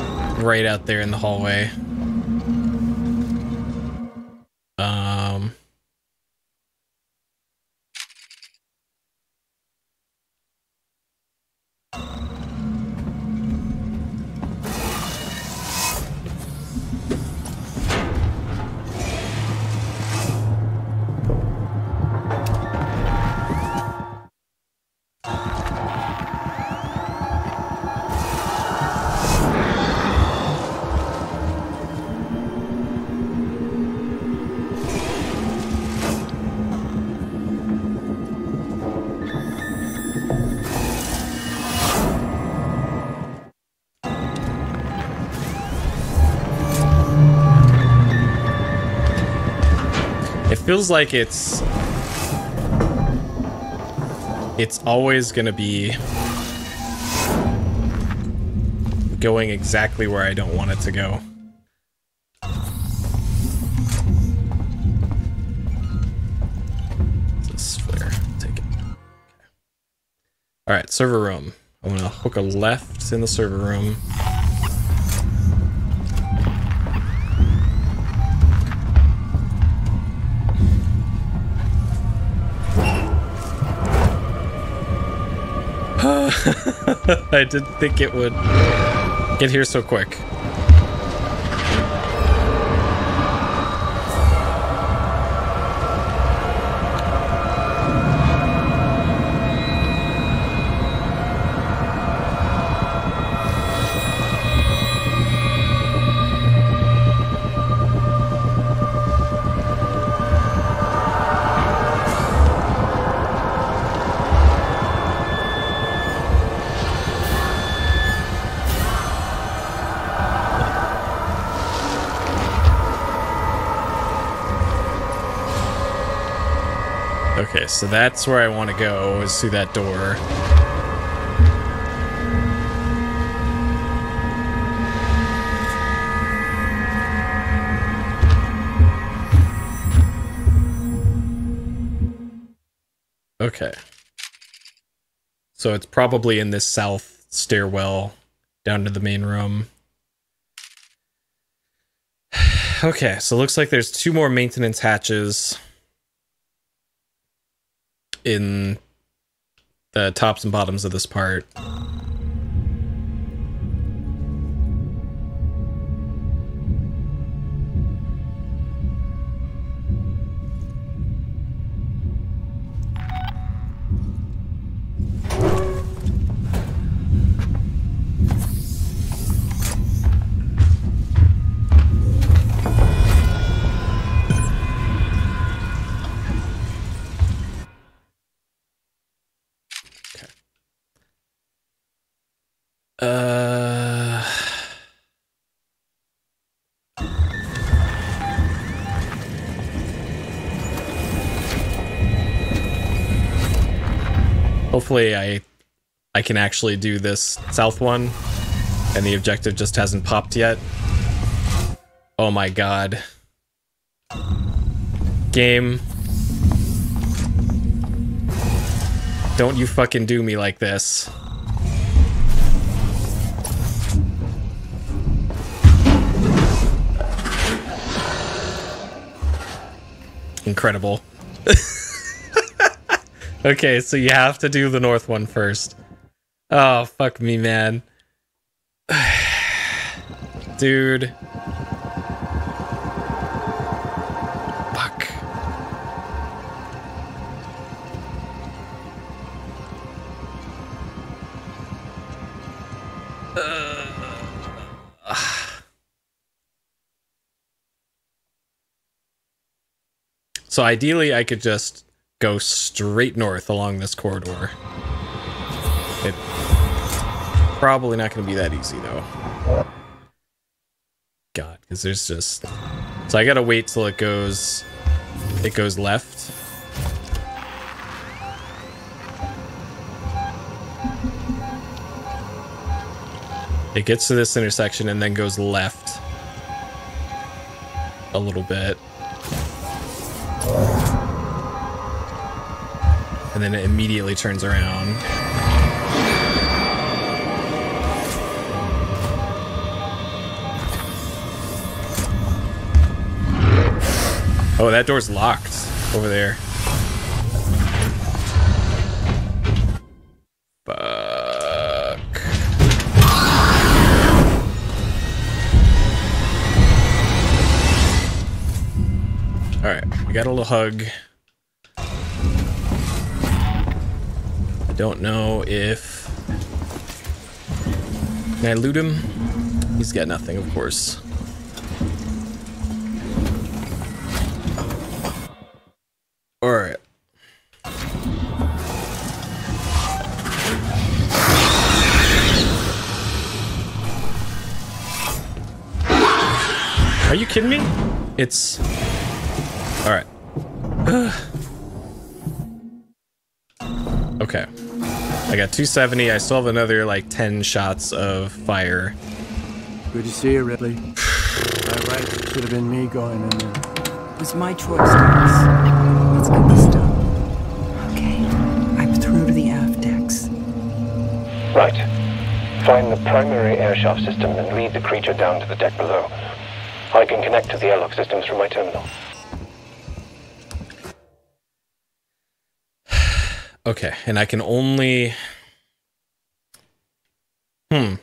right out there in the hallway. It feels like it's always gonna be going exactly where I don't want it to go. This flare, take it. Okay. All right, server room. I'm gonna hook a left in the server room. I didn't think it would get here so quick. Okay, so that's where I want to go, is through that door. Okay. So it's probably in this south stairwell down to the main room. Okay, so it looks like there's 2 more maintenance hatches in the tops and bottoms of this part. Hopefully I can actually do this south one, and the objective just hasn't popped yet. Oh my god. Game. Don't you fucking do me like this. Incredible. Okay, so you have to do the north one first. Oh, fuck me, man. dude. Fuck. So ideally, I could just go straight north along this corridor. It's probably not going to be that easy, though. God, because there's just... So I gotta wait till it goes left. It gets to this intersection and then goes left a little bit. And then it immediately turns around. Oh, that door's locked over there. Fuck. Alright, we got a little hug. I don't know if... Can I loot him? He's got nothing, of course. Alright. Are you kidding me? It's... Alright. Okay. I got 270. I still have another, like, 10 shots of fire. Good to see you, Ridley. That right, it should have been me going in there. It was my choice, Dennis. Let's get this done. Okay, I'm through to the aft decks. Right. Find the primary airshaft system and lead the creature down to the deck below. I can connect to the airlock systems from my terminal. Okay, and I can only... So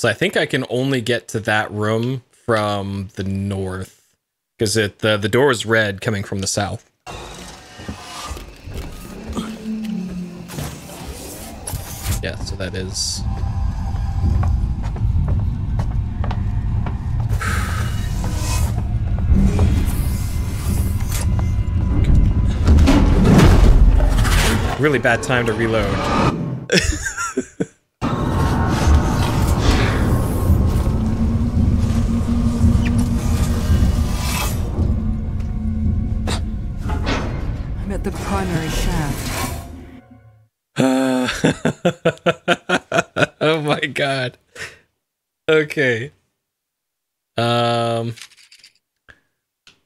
I think I can only get to that room from the north. Because the door is red coming from the south. Yeah, so that is... Really bad time to reload. I'm at the primary shaft. Oh my god. Okay.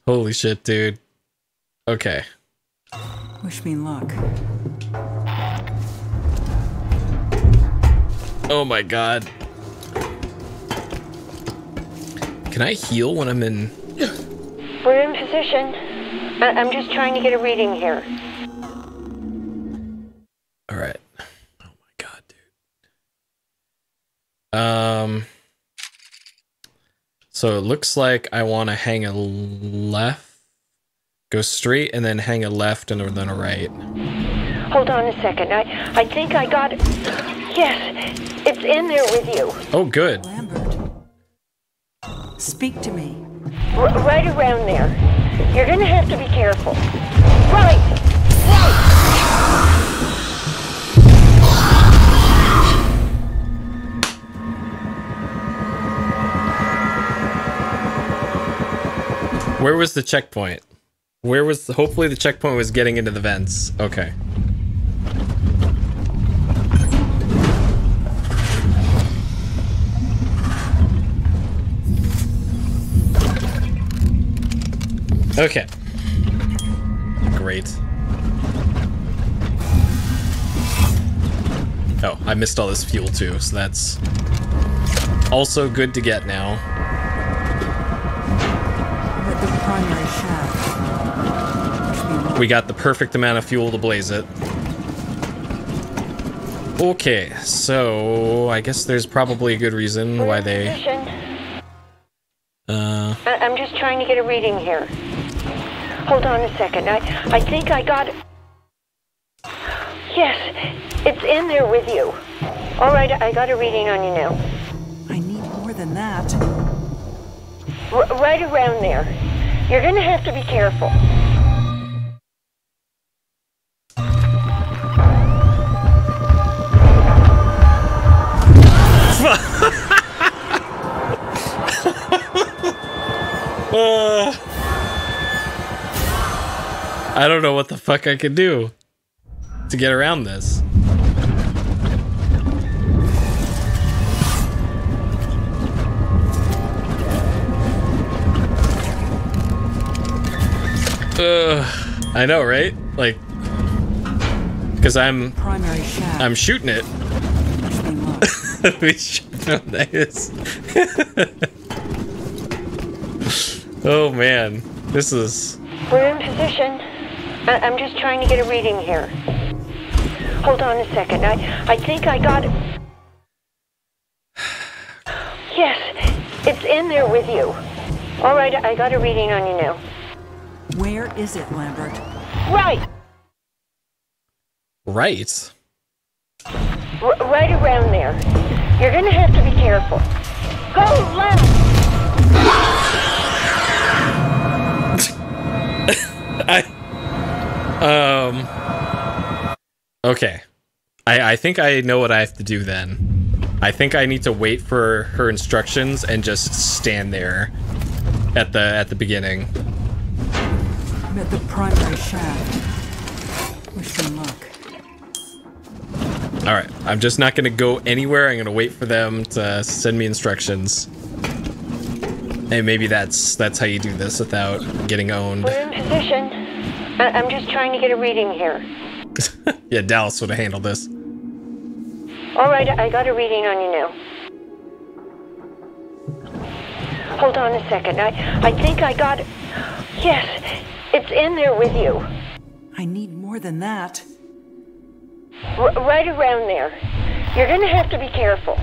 Holy shit, dude. Okay. Wish me luck. Oh my god. Can I heal when I'm in... We're in position. I'm just trying to get a reading here. Alright. Oh my god, dude. So it looks like I want to hang a left. Go straight and then hang a left and then a right. Hold on a second. I think I got it. Yes, it's in there with you. Oh, good. Lambert. Speak to me. Right around there. You're gonna have to be careful. Right! Where was the checkpoint? Where was... Hopefully the checkpoint was getting into the vents. Okay. Okay. Great. Oh, I missed all this fuel too, so that's also good to get now. I'm at the primary shaft. We got the perfect amount of fuel to blaze it. Okay, so I guess there's probably a good reason why they... I'm just trying to get a reading here. Hold on a second. I think I got it. Yes, it's in there with you. All right, I got a reading on you now. I need more than that. Right around there. You're gonna have to be careful. I don't know what the fuck I could do to get around this. I know, right? Like, because I'm shooting it. Nice. Oh man, this is... We're in position. I'm just trying to get a reading here. Hold on a second. I think I got it. Yes, it's in there with you. All right, I got a reading on you now. Where is it, Lambert? Right. Right? Right around there. You're gonna have to be careful. Go left! Okay. I think I know what I have to do then. I think I need to wait for her instructions and just stand there at the beginning. I'm at the primary shaft. Wish me luck. Alright, I'm just not gonna go anywhere. I'm gonna wait for them to send me instructions. And maybe that's how you do this without getting owned. We're in position. I'm just trying to get a reading here. Yeah, Dallas would have handled this. All right, I got a reading on you now. Hold on a second. I think I got it. Yes, it's in there with you. I need more than that. Right around there. You're gonna have to be careful.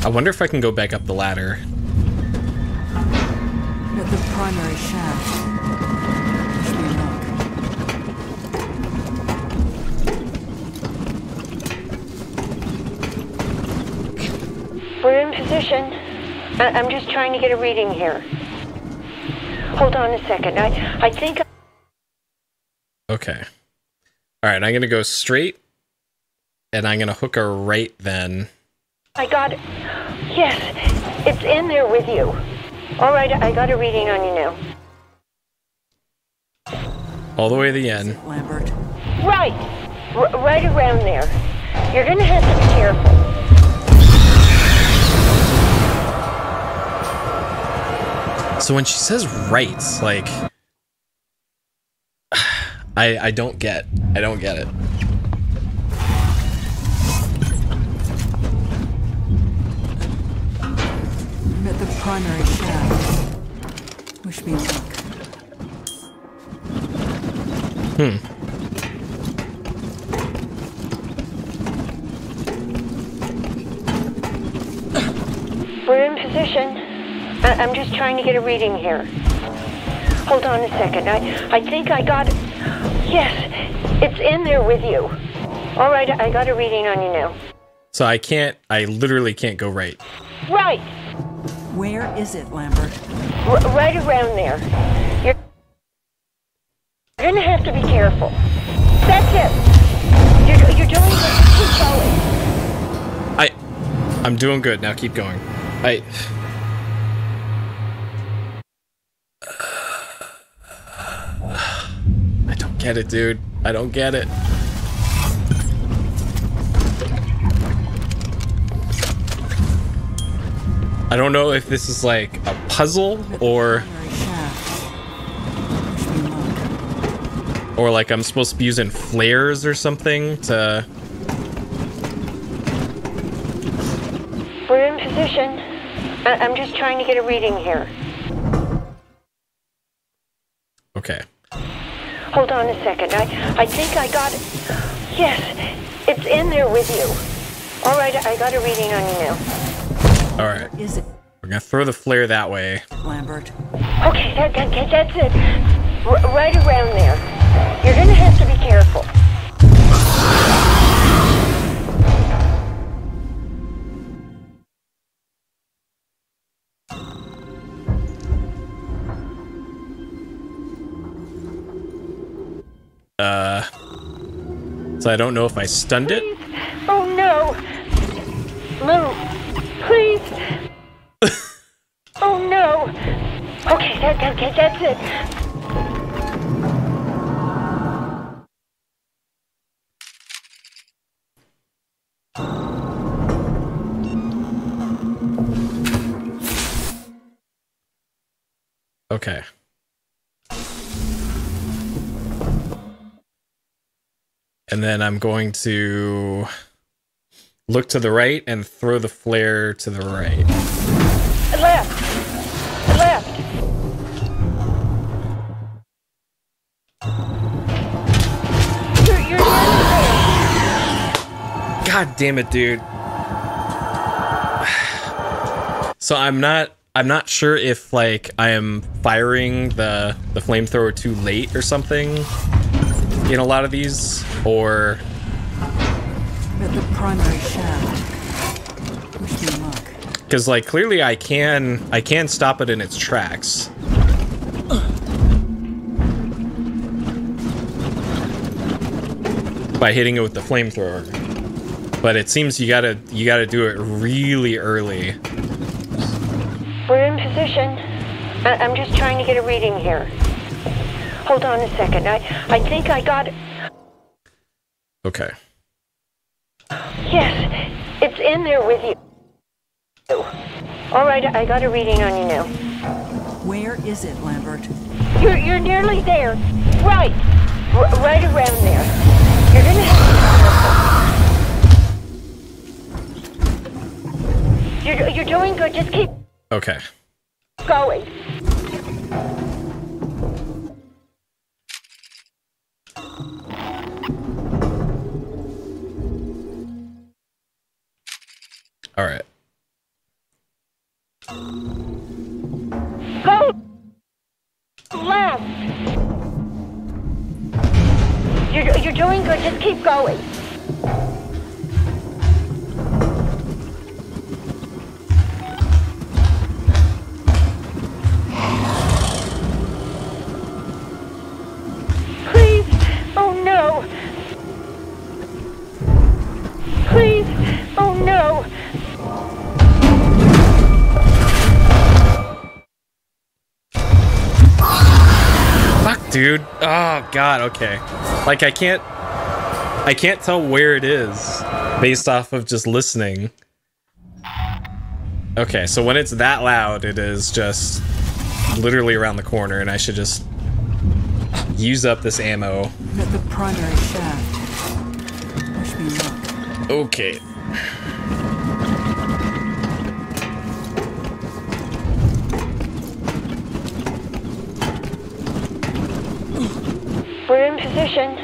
I wonder if I can go back up the ladder. At the primary shaft. Wish me luck. We're in position. I'm just trying to get a reading here. Hold on a second. I think... Okay. Alright, I'm gonna go straight. And I'm gonna hook her right then. I got it. Yes, it's in there with you. All right, I got a reading on you now. All the way to the end. Lambert. Right. Right around there. You're gonna have to be careful. So when she says right, like... I don't get it. I'm at the primary shaft. Wish me luck. We're in position. I'm just trying to get a reading here. Hold on a second. I think I got it. Yes, it's in there with you. All right, I got a reading on you now. So I literally can't go right. Right. Where is it, Lambert? Right around there. You're gonna have to be careful. That's it. You're doing good. Keep going. I'm doing good now. Keep going. I don't get it, dude. I don't get it. I don't know if this is like a puzzle or like I'm supposed to be using flares or something to... We're in position. I'm just trying to get a reading here. Okay. Hold on a second. I think I got it. Yes, it's in there with you. All right, I got a reading on you now. All right. Is it? We're gonna throw the flare that way. Lambert. Okay, that's it. Right around there. You're gonna have to be careful. So I don't know if I stunned it. Oh no! Move, please. Oh no! Okay, that's it. Okay. And then I'm going to look to the right and throw the flare to the right. Left. You're God damn it, dude. So I'm not sure if like I am firing the flamethrower too late or something in a lot of these, or At the primary shaft. Wish me luck. because like clearly I can stop it in its tracks. By hitting it with the flamethrower. But it seems you gotta do it really early. We're in position. I'm just trying to get a reading here. Hold on a second. I think I got it. Okay. Yes, it's in there with you. All right, I got a reading on you now. Where is it, Lambert? You're nearly there. Right. Right around there. You're gonna have to be careful. You're doing good. Just keep Okay. going. All right. Go left. You're doing good. Just keep going. Please. Oh no. Please. Oh no. Fuck, dude. Oh god. Okay. Like I can't tell where it is based off of just listening. Okay, so when it's that loud, it is just literally around the corner, and I should just use up this ammo. At the primary shaft. Wish me luck. Okay. We're in position.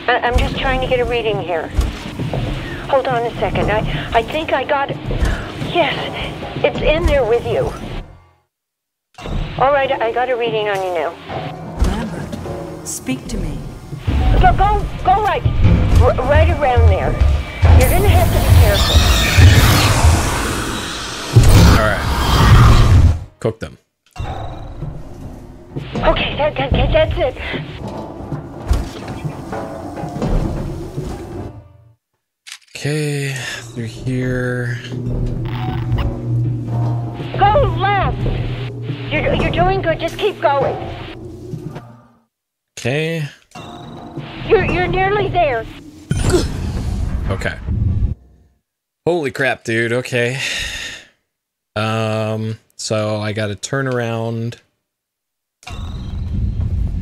I'm just trying to get a reading here. Hold on a second. I think I got it. Yes, it's in there with you. All right, I got a reading on you now. Lambert, speak to me. Go right. Right around there. You're gonna have to be careful. All right. Cook them. Okay, that's it. Okay, through here. Go left. You're doing good. Just keep going. Okay. You're nearly there. Okay. Holy crap, dude. Okay. So I gotta turn around.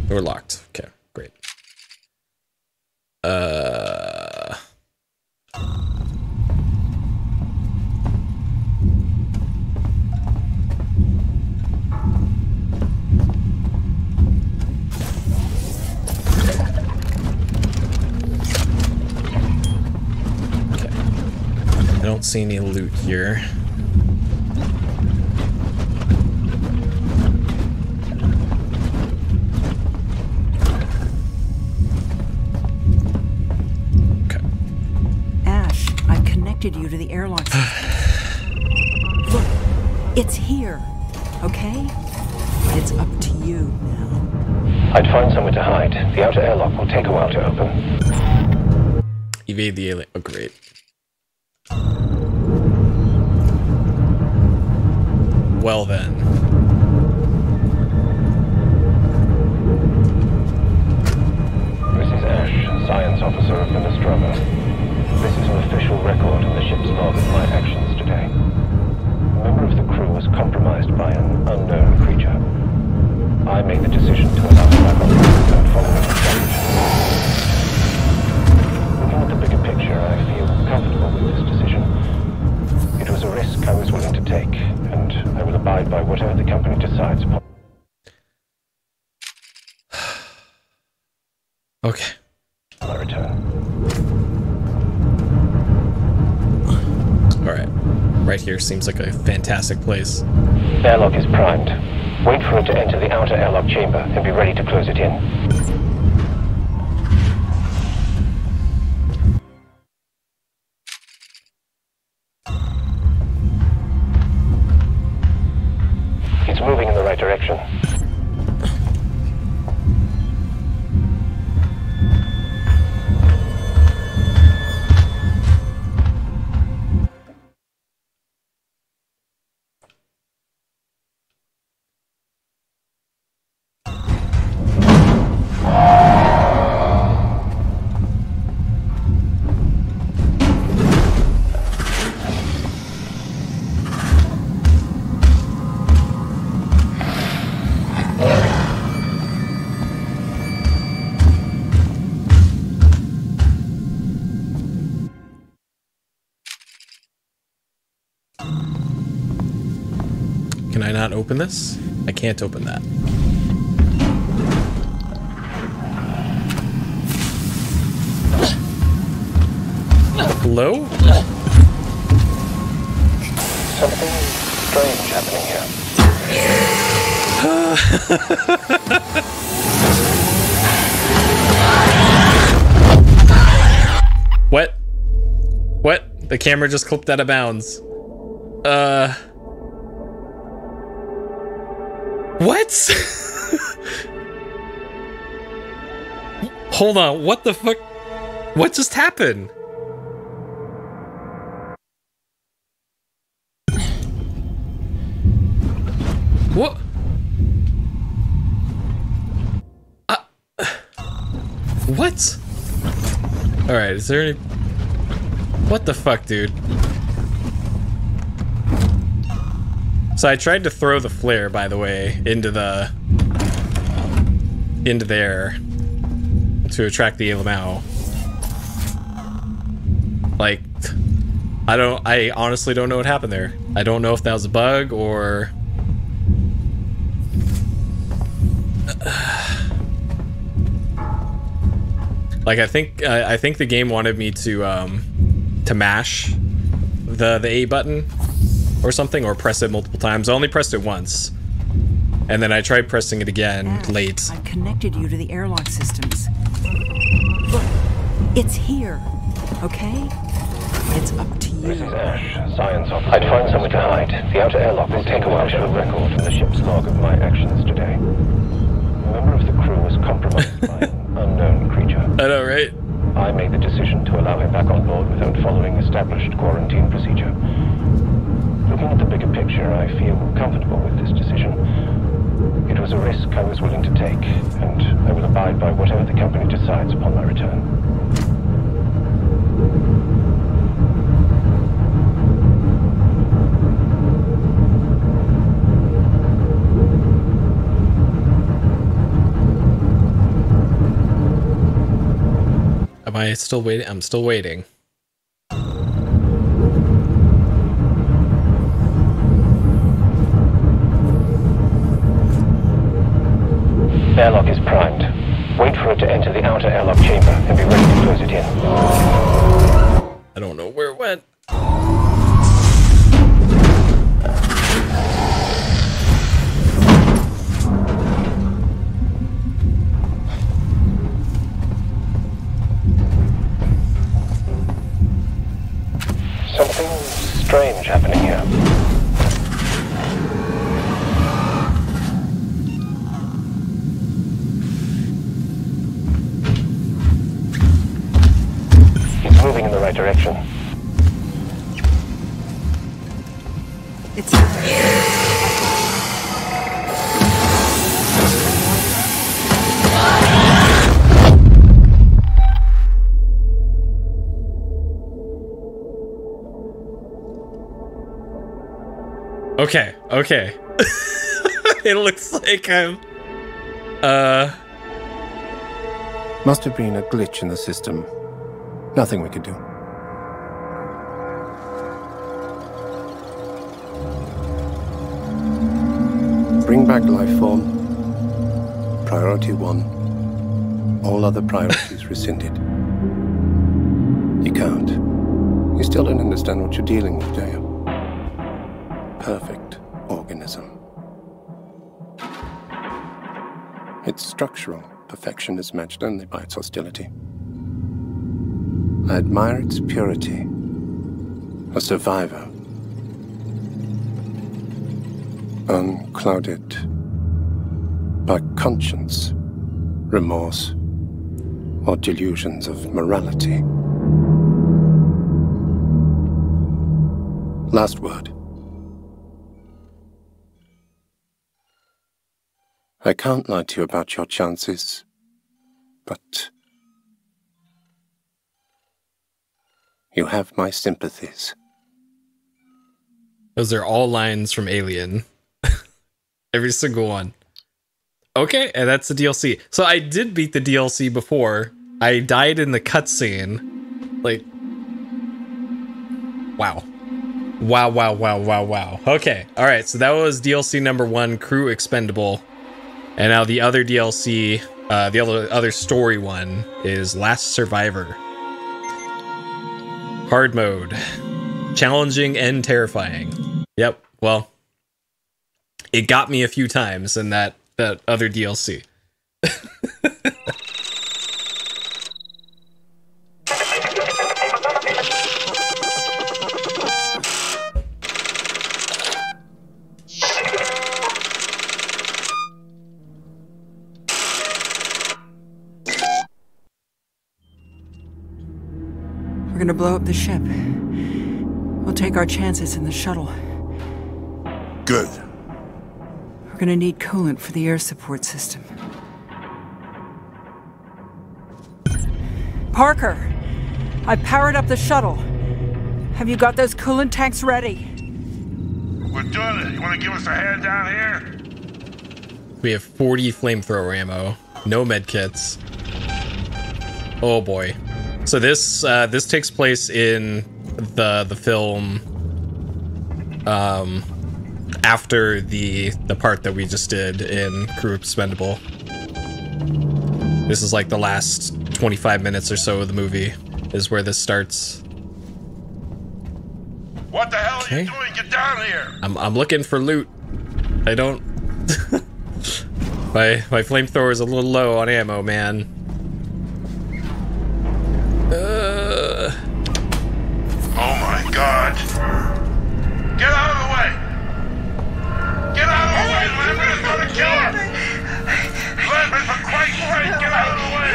Door locked. Okay, great. Okay. I don't see any loot here. You to the airlock system. Look, it's here, okay? It's up to you now. I'd find somewhere to hide. The outer airlock will take a while to open. Evade the alien. Oh, great. Well then. This is Ash, science officer of the Nostromo. This is an official record in the ship's log of my actions today. A member of the crew was compromised by an unknown creature. I made the decision to allow him back on board and follow his instructions. Looking at the bigger picture, I feel comfortable with this decision. It was a risk I was willing to take, and I will abide by whatever the company decides upon. Okay. My return. Alright. Right here seems like a fantastic place. Airlock is primed. Wait for it to enter the outer airlock chamber and be ready to close it in. It's moving in the right direction. Can I not open this? I can't open that. Hello? Something strange happening here. What? What? The camera just clipped out of bounds. What? Hold on, what the fuck? What just happened? What? What? Alright, is there any... What the fuck, dude? So I tried to throw the flare, by the way, into there to attract the Alamau. Like, I honestly don't know what happened there. I don't know if that was a bug or... Like, I think the game wanted me to mash the A button or something, or press it multiple times. I only pressed it once, and then I tried pressing it again late. I've connected you to the airlock systems. Look, it's here, okay? It's up to you. This is Ash, science officer. I'd find somewhere to hide. The outer airlock will take a while to record in the ship's log of my actions today. A member of the crew was compromised by an unknown creature. I know, right? I made the decision to allow him back on board without following established quarantine procedure. Looking at the bigger picture, I feel comfortable with this decision. It was a risk I was willing to take, and I will abide by whatever the company decides upon my return. I still waiting? I'm still waiting. Airlock is primed. Wait for it to enter the outer airlock chamber and be ready to close it in. I don't know where it went. Something strange happening here. It's moving in the right direction. It's Okay, okay. It looks like I'm... Must have been a glitch in the system. Nothing we could do. Bring back life form. Priority 1. All other priorities rescinded. You can't. You still don't understand what you're dealing with, do you? Perfect organism. Its structural perfection is matched only by its hostility. I admire its purity. A survivor. Unclouded by conscience, remorse, or delusions of morality. Last word. I can't lie to you about your chances, but you have my sympathies. Those are all lines from Alien. Every single one. Okay, and that's the DLC. So I did beat the DLC before. I died in the cutscene. Like, wow. Wow, wow, wow, wow, wow. Okay, alright, so that was DLC number 1, Crew Expendable. And now the other DLC, the other story one is Last Survivor. Hard mode. Challenging and terrifying. Yep, well, it got me a few times in that other DLC. We're gonna blow up the ship. We'll take our chances in the shuttle. Good. We're gonna need coolant for the air support system. Parker! I powered up the shuttle. Have you got those coolant tanks ready? We're doing it. You want to give us a hand down here? We have 40 flamethrower ammo. No medkits. Oh boy. So this takes place in the film after the part that we just did in Crew Expendable. This is like the last 25 minutes or so of the movie is where this starts. What the hell are you doing? Get down here! I'm looking for loot. I don't my flamethrower is a little low on ammo, man. Oh my God! Get out of the way! Get out of the way! Lambert is gonna kill her! Lambert, for Christ's sake, get out of the way!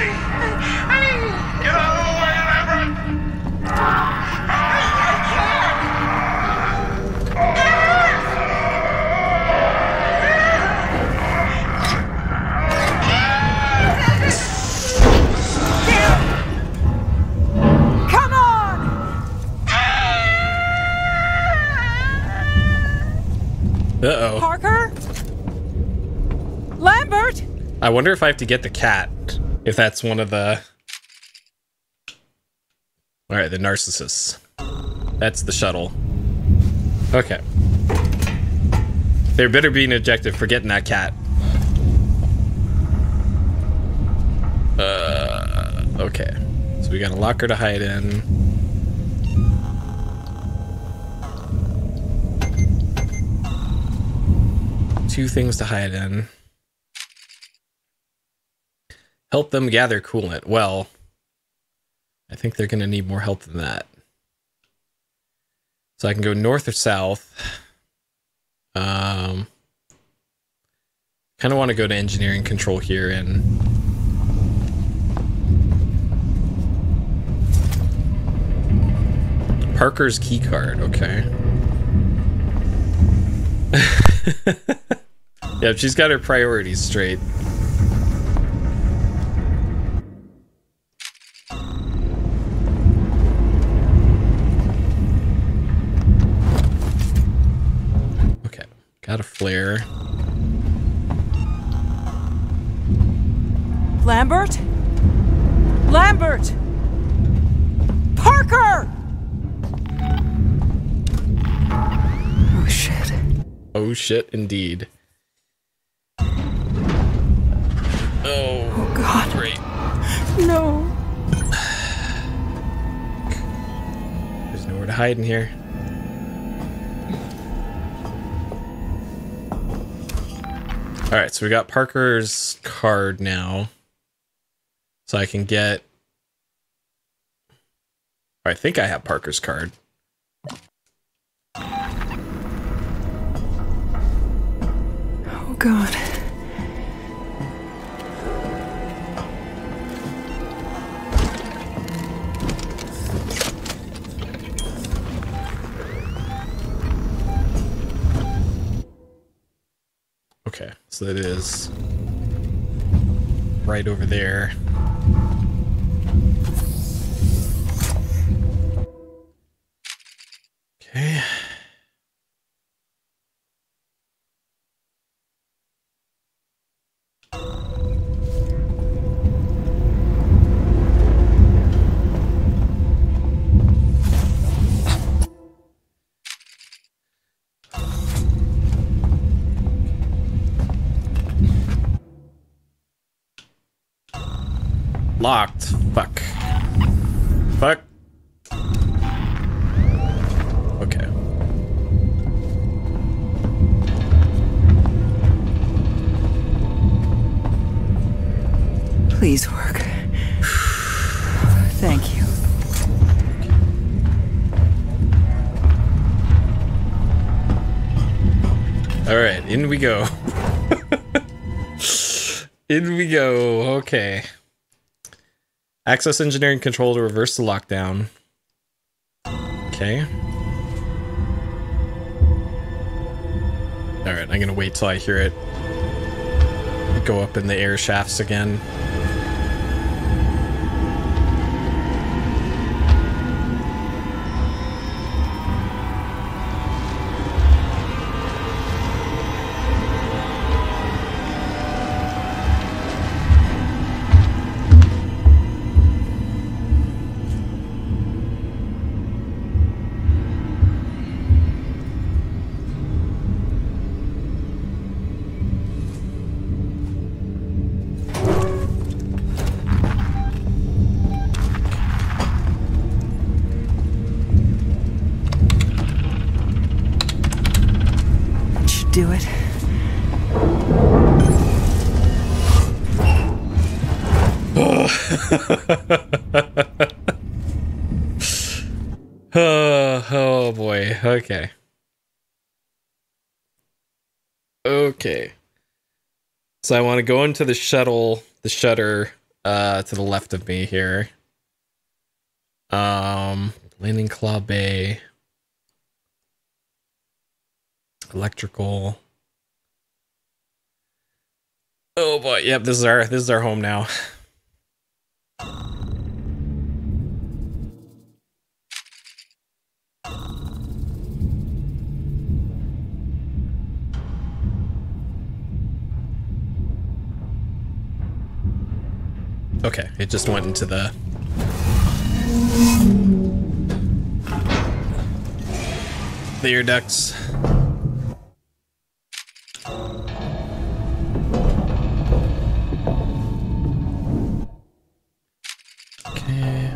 Get out of the way, Lambert! Come on! Uh-oh. Parker? Lambert? I wonder if I have to get the cat. If that's one of the Alright, the narcissists. That's the shuttle. Okay. There better be an objective for getting that cat. Okay. So we got a locker to hide in. Two things to hide in. Help them gather coolant. Well, I think they're going to need more help than that. So I can go north or south. Kind of want to go to engineering control here and Parker's key card. Okay. Yeah, she's got her priorities straight. Okay, got a flare. Lambert? Lambert! Parker! Oh, shit. Oh, shit, indeed. Oh, God. Great. No. There's nowhere to hide in here. Alright, so we got Parker's card now. So I can get... I think I have Parker's card. Oh, God. Okay, so that is right over there. Okay. Locked. Fuck. Fuck. Okay. Please work. Thank you. All right, in we go. In we go. Okay. Access engineering control to reverse the lockdown. Okay. Alright, I'm gonna wait till I hear it go up in the air shafts again. Do it. Oh boy. Okay. Okay. So I want to go into the shuttle, the shutter, to the left of me here. Landing Claw Bay. Electrical. Oh boy, yep, this is our home now. Okay, it just went into the the air ducts. Okay.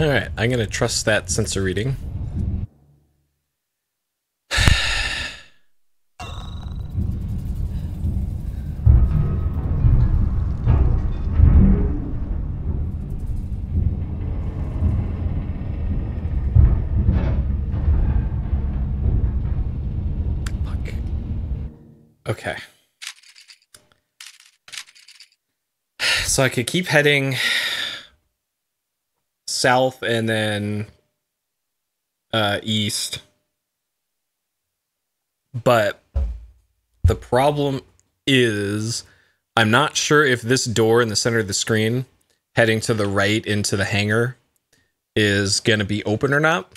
Alright, I'm gonna trust that sensor reading. Okay. So I could keep heading south and then east. But the problem is I'm not sure if this door in the center of the screen heading to the right into the hangar is going to be open or not.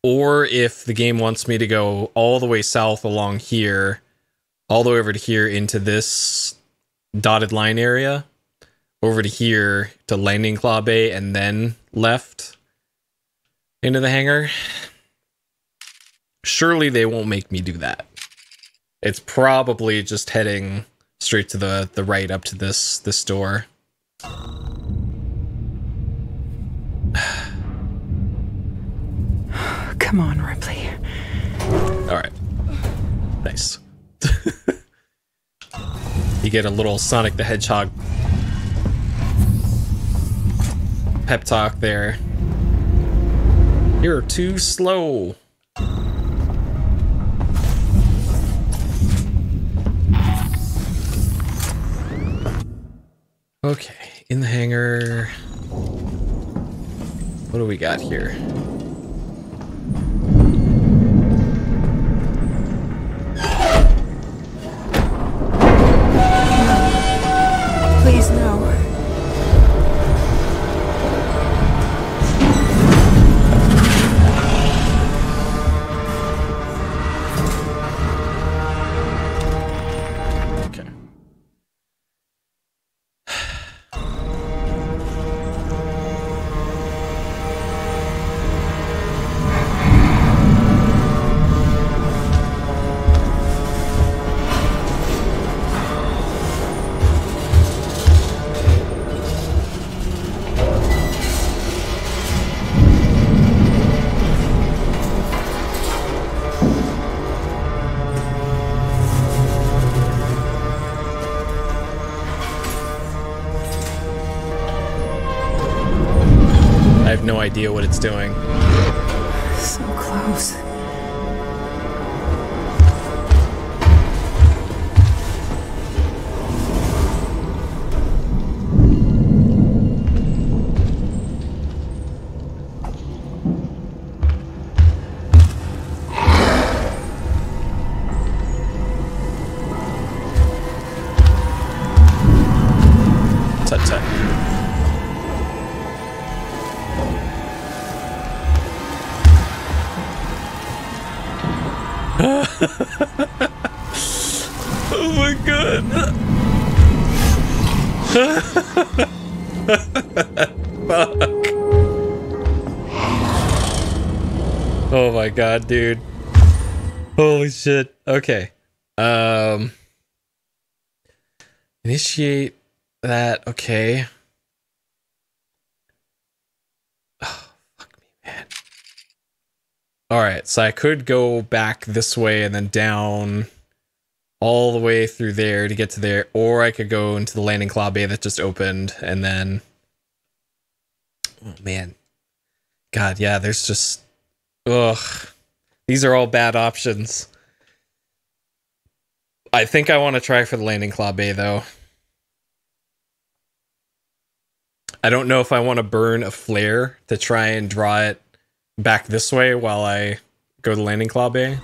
Or if the game wants me to go all the way south along here, all the way over to here into this dotted line area, over to here to Landing Claw Bay, and then left into the hangar. Surely they won't make me do that. It's probably just heading straight to the right up to this door. Come on, Ripley. All right. Nice. You get a little Sonic the Hedgehog pep talk there. You're too slow. Okay, in the hangar. What do we got here? Please, no. Okay. I have no idea what it's doing. So close. Tut tut. Oh my god. Fuck. Oh my god, dude. Holy shit. Okay. Initiate that. Okay. Oh, fuck me, man. Alright, so I could go back this way and then down all the way through there to get to there, or I could go into the Landing Claw Bay that just opened and then... Oh, man. God, yeah, there's just... Ugh. These are all bad options. I think I want to try for the Landing Claw Bay, though. I don't know if I want to burn a flare to try and draw it back this way while I go to the Landing Claw Bay.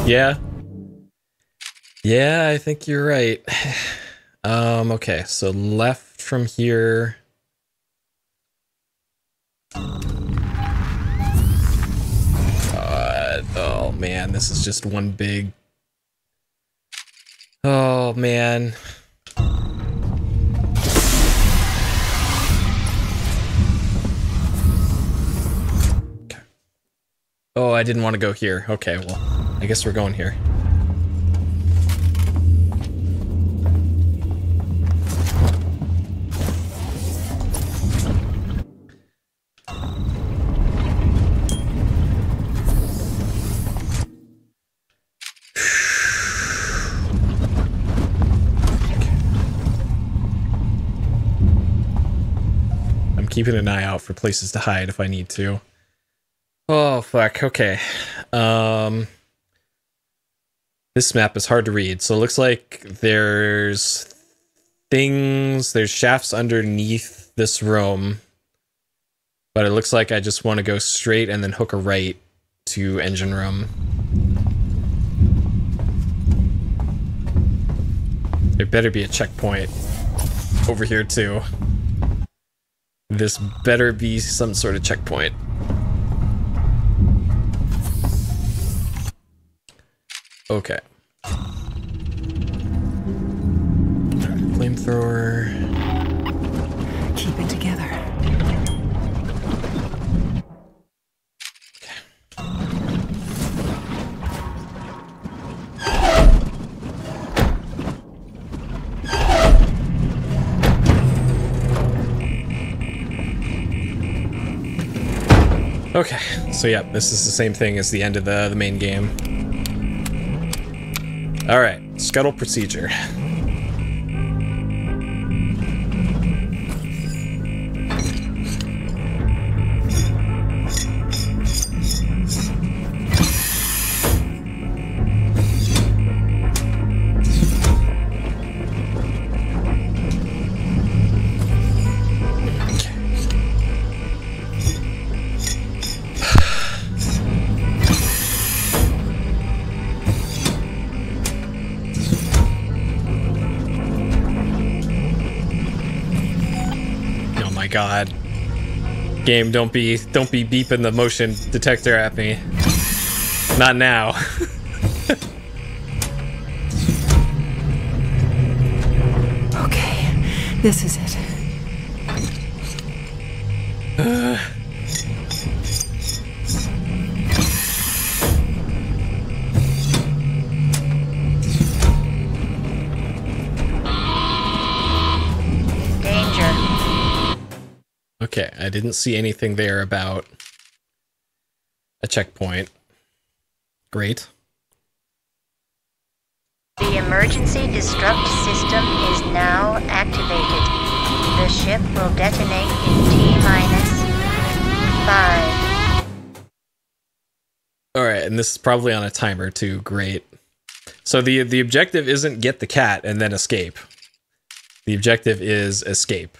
Yeah. Yeah, I think you're right. Okay, so left from here. Oh man, this is just one big... Oh man. Okay. Oh, I didn't want to go here. Okay, well, I guess we're going here. Keeping an eye out for places to hide if I need to. Oh, fuck. Okay. This map is hard to read. So it looks like there's things, there's shafts underneath this room. But it looks like I just want to go straight and then hook a right to engine room. There better be a checkpoint over here too. This better be some sort of checkpoint. Okay. Flamethrower. Keep it together. Okay, so yeah, this is the same thing as the end of the main game. Alright, scuttle procedure. God. Game, don't be beeping the motion detector at me. Not now. Okay, this is it. Okay, I didn't see anything there about a checkpoint. Great. The emergency disrupt system is now activated. The ship will detonate in T-minus 5. Alright, and this is probably on a timer too. Great. So the objective isn't get the cat and then escape. The objective is escape.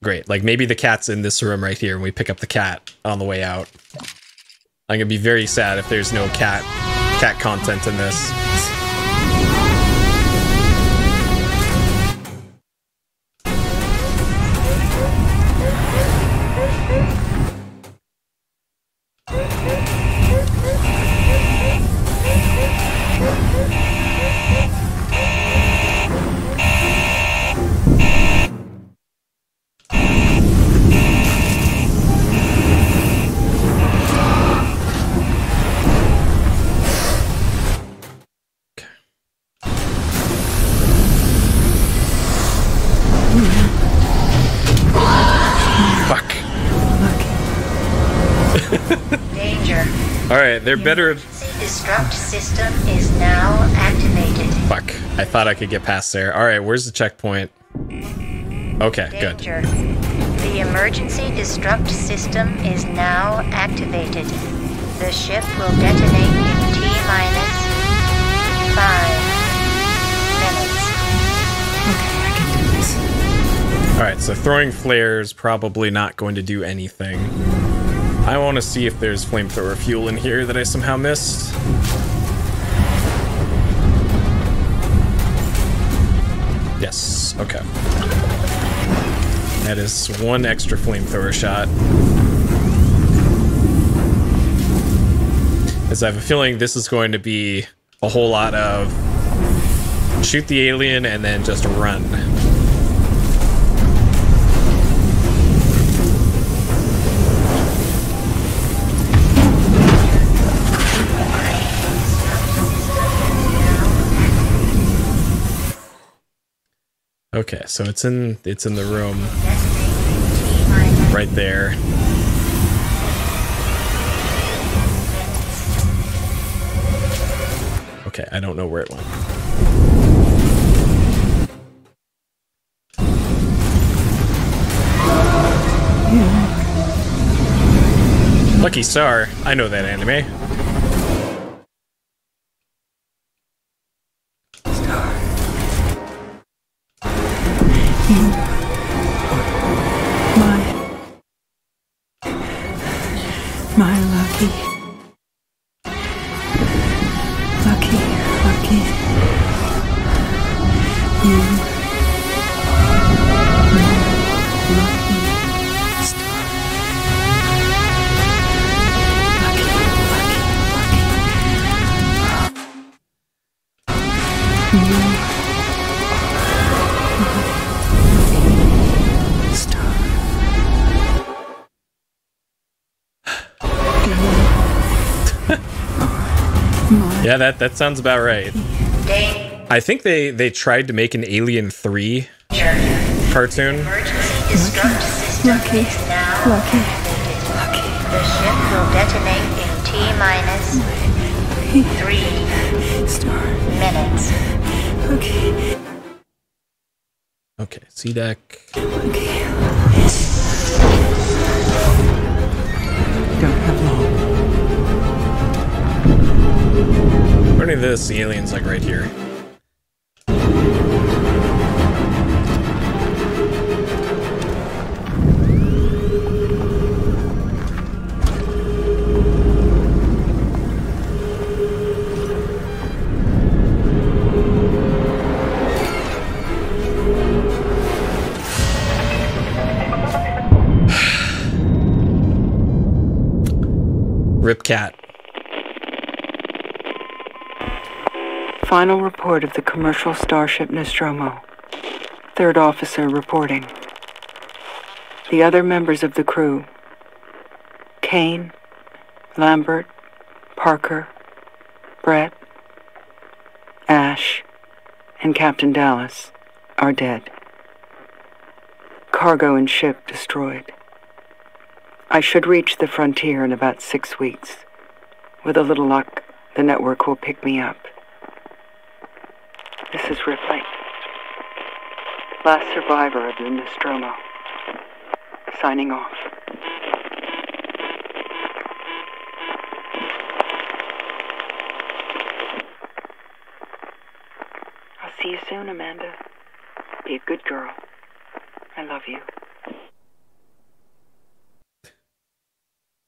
Great. Like, maybe the cat's in this room right here and we pick up the cat on the way out. I'm gonna be very sad if there's no cat content in this. Alright, they're better. Disrupt system is now activated. Fuck. I thought I could get past there. Alright, where's the checkpoint? Okay, Danger. Good. The emergency disrupt system is now activated. The ship will detonate in T-minus 5 minutes. Okay, I can do this. Alright, so throwing flares probably not going to do anything. I want to see if there's flamethrower fuel in here that I somehow missed. Yes, okay. That is one extra flamethrower shot. As I have a feeling this is going to be a whole lot of shoot the alien and then just run. Okay, so it's in the room right there. Okay, I don't know where it went. Lucky Star, I know that anime. My lucky. Lucky. You. Lucky star. Lucky. You. Star. Yeah, that sounds about right. I think they tried to make an Alien 3 cartoon. Lucky. The ship will detonate in T-minus 3 minutes. Okay, C-Deck. Don't have long. According to this, the alien's like right here. Rip Cat. Final report of the commercial starship Nostromo. Third officer reporting. The other members of the crew, Kane, Lambert, Parker, Brett, Ash, and Captain Dallas, are dead. Cargo and ship destroyed. I should reach the frontier in about 6 weeks. With a little luck, the network will pick me up. This is Ripley, last survivor of the Nostromo, signing off. I'll see you soon, Amanda. Be a good girl. I love you.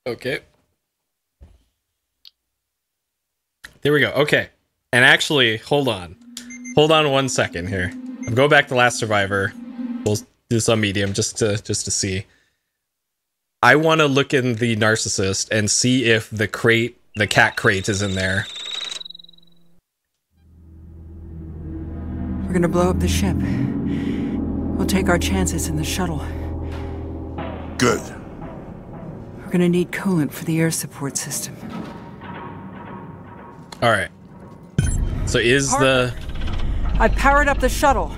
Okay. There we go. Okay. And actually, hold on. Hold on 1 second here. I'll go back to Last Survivor. We'll do some medium just to see. I want to look in the Narcissist and see if the cat crate is in there. We're gonna blow up the ship. We'll take our chances in the shuttle. Good. We're gonna need coolant for the air support system. All right. So is Parker, I powered up the shuttle.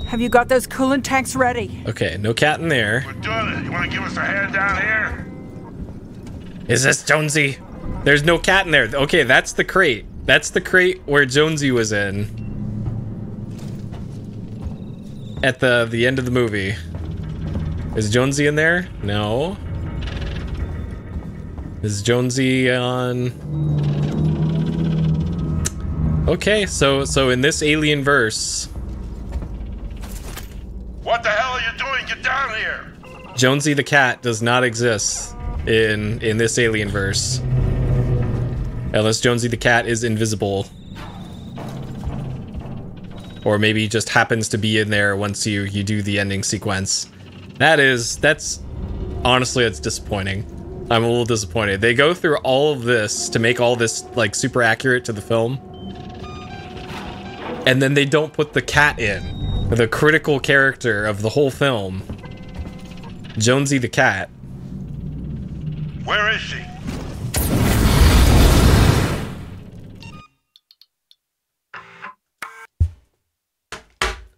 Have you got those coolant tanks ready? Okay, no cat in there. We're doing it. You want to give us a hand down here? Is this Jonesy? There's no cat in there. Okay, that's the crate. That's the crate where Jonesy was in. At the end of the movie. Is Jonesy in there? No. Is Jonesy on? Okay, so in this alien verse, What the hell are you doing? Get down here! Jonesy the cat does not exist. in this Alien verse. Unless Jonesy the cat is invisible. Or maybe just happens to be in there once you do the ending sequence. That's honestly, it's disappointing. I'm a little disappointed. They go through all of this to make all this like super accurate to the film. And then they don't put the cat in. The critical character of the whole film. Jonesy the cat. Where is she?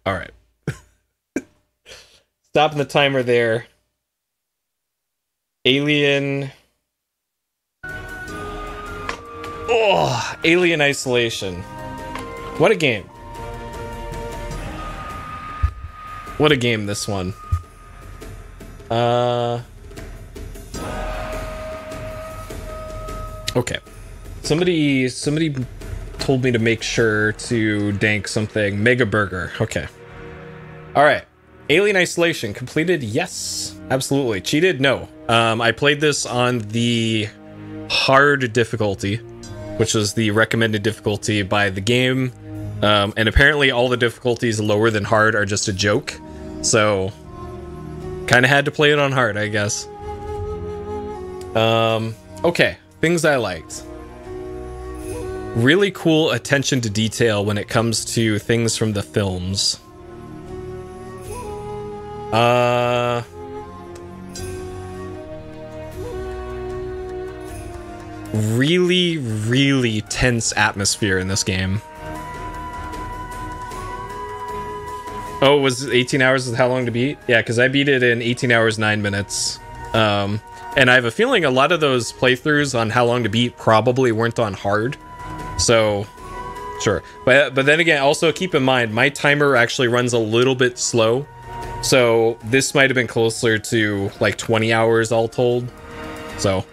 All right. Stopping the timer there. Alien. Oh, Alien Isolation. What a game. What a game, this one. Okay. Somebody told me to make sure to dank something. Mega Burger. Okay. Alright. Alien Isolation completed? Yes. Absolutely. Cheated? No. I played this on the hard difficulty, which was the recommended difficulty by the game. And apparently all the difficulties lower than hard are just a joke. So, kind of had to play it on hard, I guess. Okay. Things I liked. Really cool attention to detail when it comes to things from the films. Really, really tense atmosphere in this game. Oh, it was 18 hours is how long to beat? Yeah, because I beat it in 18 hours, 9 minutes. And I have a feeling a lot of those playthroughs on how long to beat probably weren't on hard. So, sure. But then again, also keep in mind, my timer actually runs a little bit slow. So this might have been closer to like 20 hours all told. So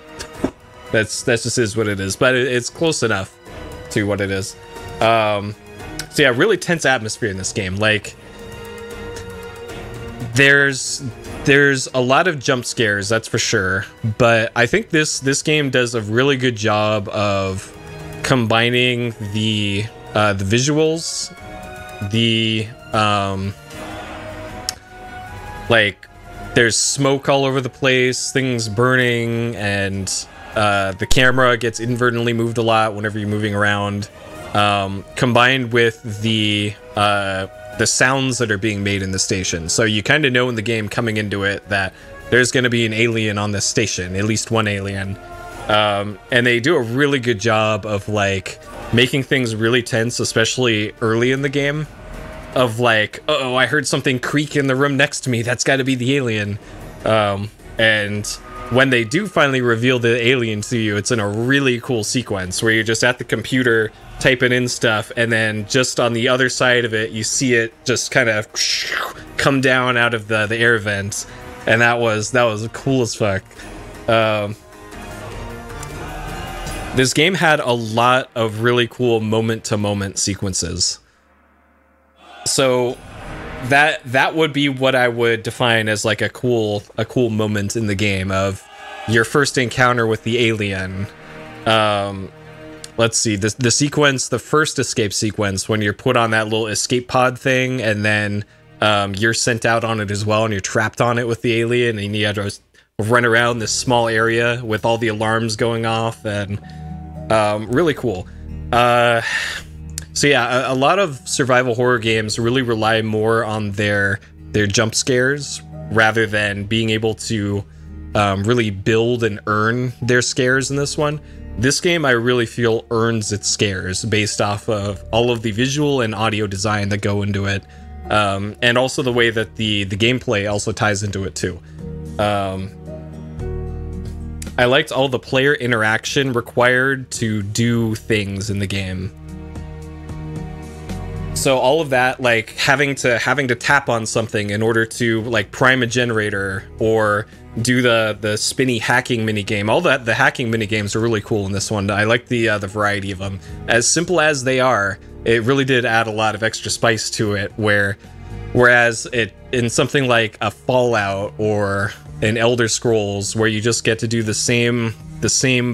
that's just is what it is. But it's close enough to what it is. So yeah, really tense atmosphere in this game. Like, there's a lot of jump scares, that's for sure. But I think this game does a really good job of combining the visuals, like there's smoke all over the place, things burning, and the camera gets inadvertently moved a lot whenever you're moving around, combined with the sounds that are being made in the station. So you kind of know in the game coming into it that there's going to be an alien on this station, at least one alien. And they do a really good job of like making things really tense, especially early in the game. Of like, uh-oh, I heard something creak in the room next to me. That's got to be the alien. And when they do finally reveal the alien to you, it's in a really cool sequence where you're just at the computer typing in stuff, and then just on the other side of it, you see it just kind of come down out of the air vents, and that was cool as fuck. This game had a lot of really cool moment-to-moment sequences. So that would be what I would define as like a cool moment in the game of your first encounter with the alien. Let's see, the sequence, the first escape sequence, when you're put on that little escape pod thing, and then you're sent out on it as well, and you're trapped on it with the alien, and you have to run around this small area with all the alarms going off, and really cool. So yeah, a lot of survival horror games really rely more on their jump scares rather than being able to really build and earn their scares in this one. This game, I really feel, earns its scares based off of all of the visual and audio design that go into it, and also the way that the gameplay also ties into it too. I liked all the player interaction required to do things in the game. So all of that, like having to tap on something in order to like prime a generator or do the spinny hacking minigame. All that, the hacking minigames are really cool in this one. I like the variety of them. As simple as they are, it really did add a lot of extra spice to it, whereas it in something like a Fallout or an Elder Scrolls where you just get to do the same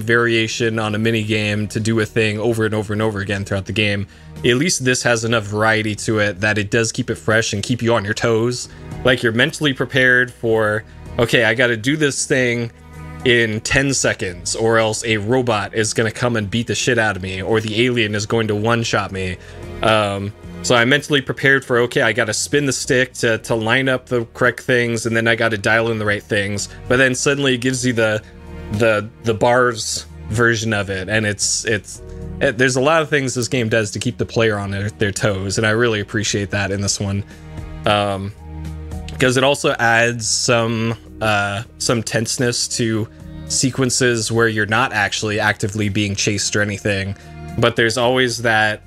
variation on a mini game to do a thing over and over and over again throughout the game. At least this has enough variety to it that it does keep it fresh and keep you on your toes. Like, you're mentally prepared for, okay, I got to do this thing in 10 seconds, or else a robot is going to come and beat the shit out of me, or the alien is going to one-shot me. So I'm mentally prepared for, okay, I got to spin the stick to line up the correct things, and then I got to dial in the right things. But then suddenly it gives you the bars version of it, and there's a lot of things this game does to keep the player on their toes, and I really appreciate that in this one. Because it also adds some tenseness to sequences where you're not actually actively being chased or anything, but there's always that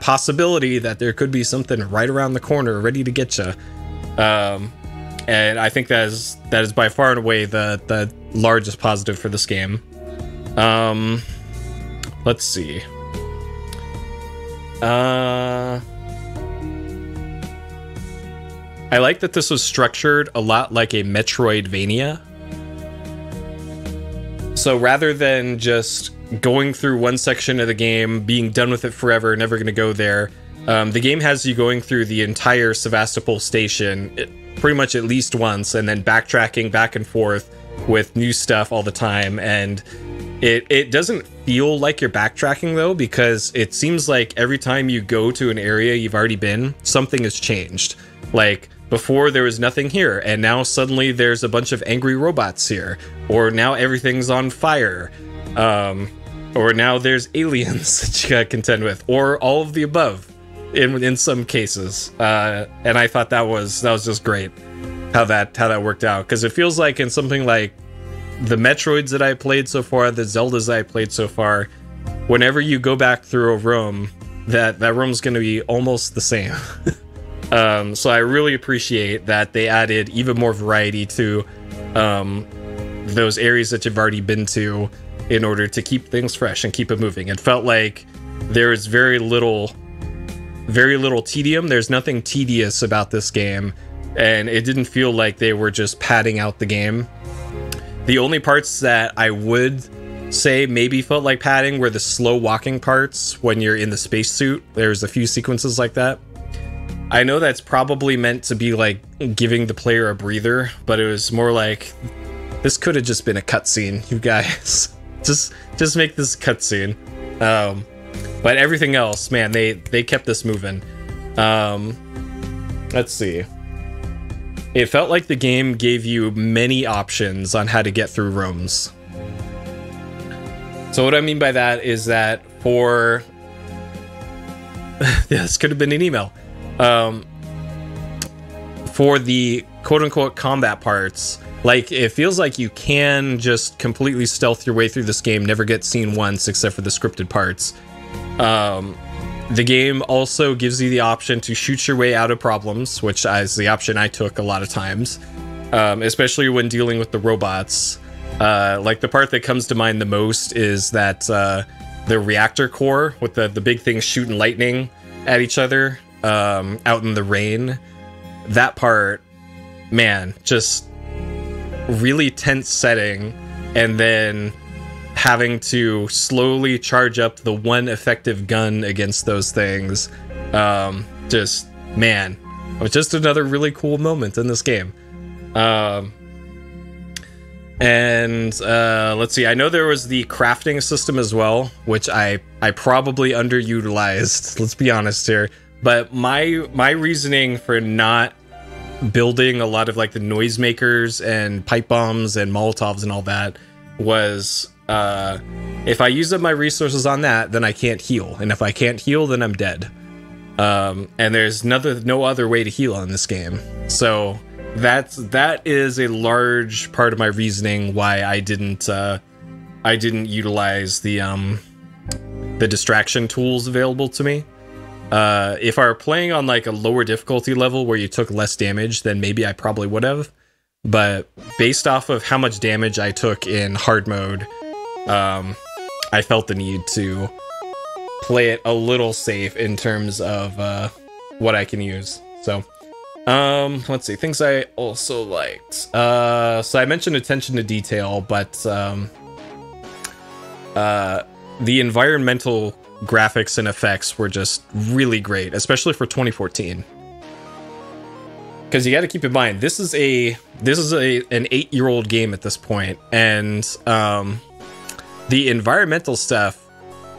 possibility that there could be something right around the corner ready to get you. And I think that is by far and away the largest positive for this game. Let's see. I like that this was structured a lot like a Metroidvania. So rather than just going through one section of the game, being done with it forever, never going to go there, the game has you going through the entire Sevastopol station pretty much at least once, and then backtracking back and forth with new stuff all the time. And it doesn't feel like you're backtracking, though, because it seems like every time you go to an area you've already been, something has changed. Like, before there was nothing here, and now suddenly there's a bunch of angry robots here, or now everything's on fire, or now there's aliens that you gotta contend with, or all of the above in some cases. And I thought that was just great how that worked out, because it feels like in something like the Metroids that I played so far, the Zeldas that I played so far, whenever you go back through a room, that room's gonna be almost the same. So I really appreciate that they added even more variety to those areas that you've already been to in order to keep things fresh and keep it moving. It felt like there's very little tedium. There's nothing tedious about this game, and it didn't feel like they were just padding out the game. The only parts that I would say maybe felt like padding were the slow walking parts when you're in the spacesuit. There's a few sequences like that. I know that's probably meant to be like giving the player a breather, but it was more like, this could have just been a cutscene, you guys. just make this cutscene. But everything else, man, they kept this moving. Let's see. It felt like the game gave you many options on how to get through rooms. So what I mean by that is that for... this could have been an email. For the quote-unquote combat parts, like, it feels like you can just completely stealth your way through this game, never get seen once except for the scripted parts. The game also gives you the option to shoot your way out of problems, which is the option I took a lot of times, especially when dealing with the robots. Like, the part that comes to mind the most is that the reactor core with the big things shooting lightning at each other out in the rain. That part, man, just really tense setting, and then having to slowly charge up the one effective gun against those things. Just, man, it was just another really cool moment in this game. Let's see, I know there was the crafting system as well, which I probably underutilized, let's be honest here. But my reasoning for not building a lot of like the noisemakers and pipe bombs and Molotovs and all that was, if I use up my resources on that, then I can't heal, and if I can't heal, then I'm dead. And there's no other way to heal in this game. So that is a large part of my reasoning why I didn't utilize the distraction tools available to me. If I were playing on like a lower difficulty level where you took less damage, then maybe I probably would have. But based off of how much damage I took in hard mode, I felt the need to play it a little safe in terms of what I can use. So, Let's see, things I also liked. So I mentioned attention to detail, but the environmental graphics and effects were just really great, especially for 2014. Because you got to keep in mind, this is an 8-year-old game at this point, and the environmental stuff,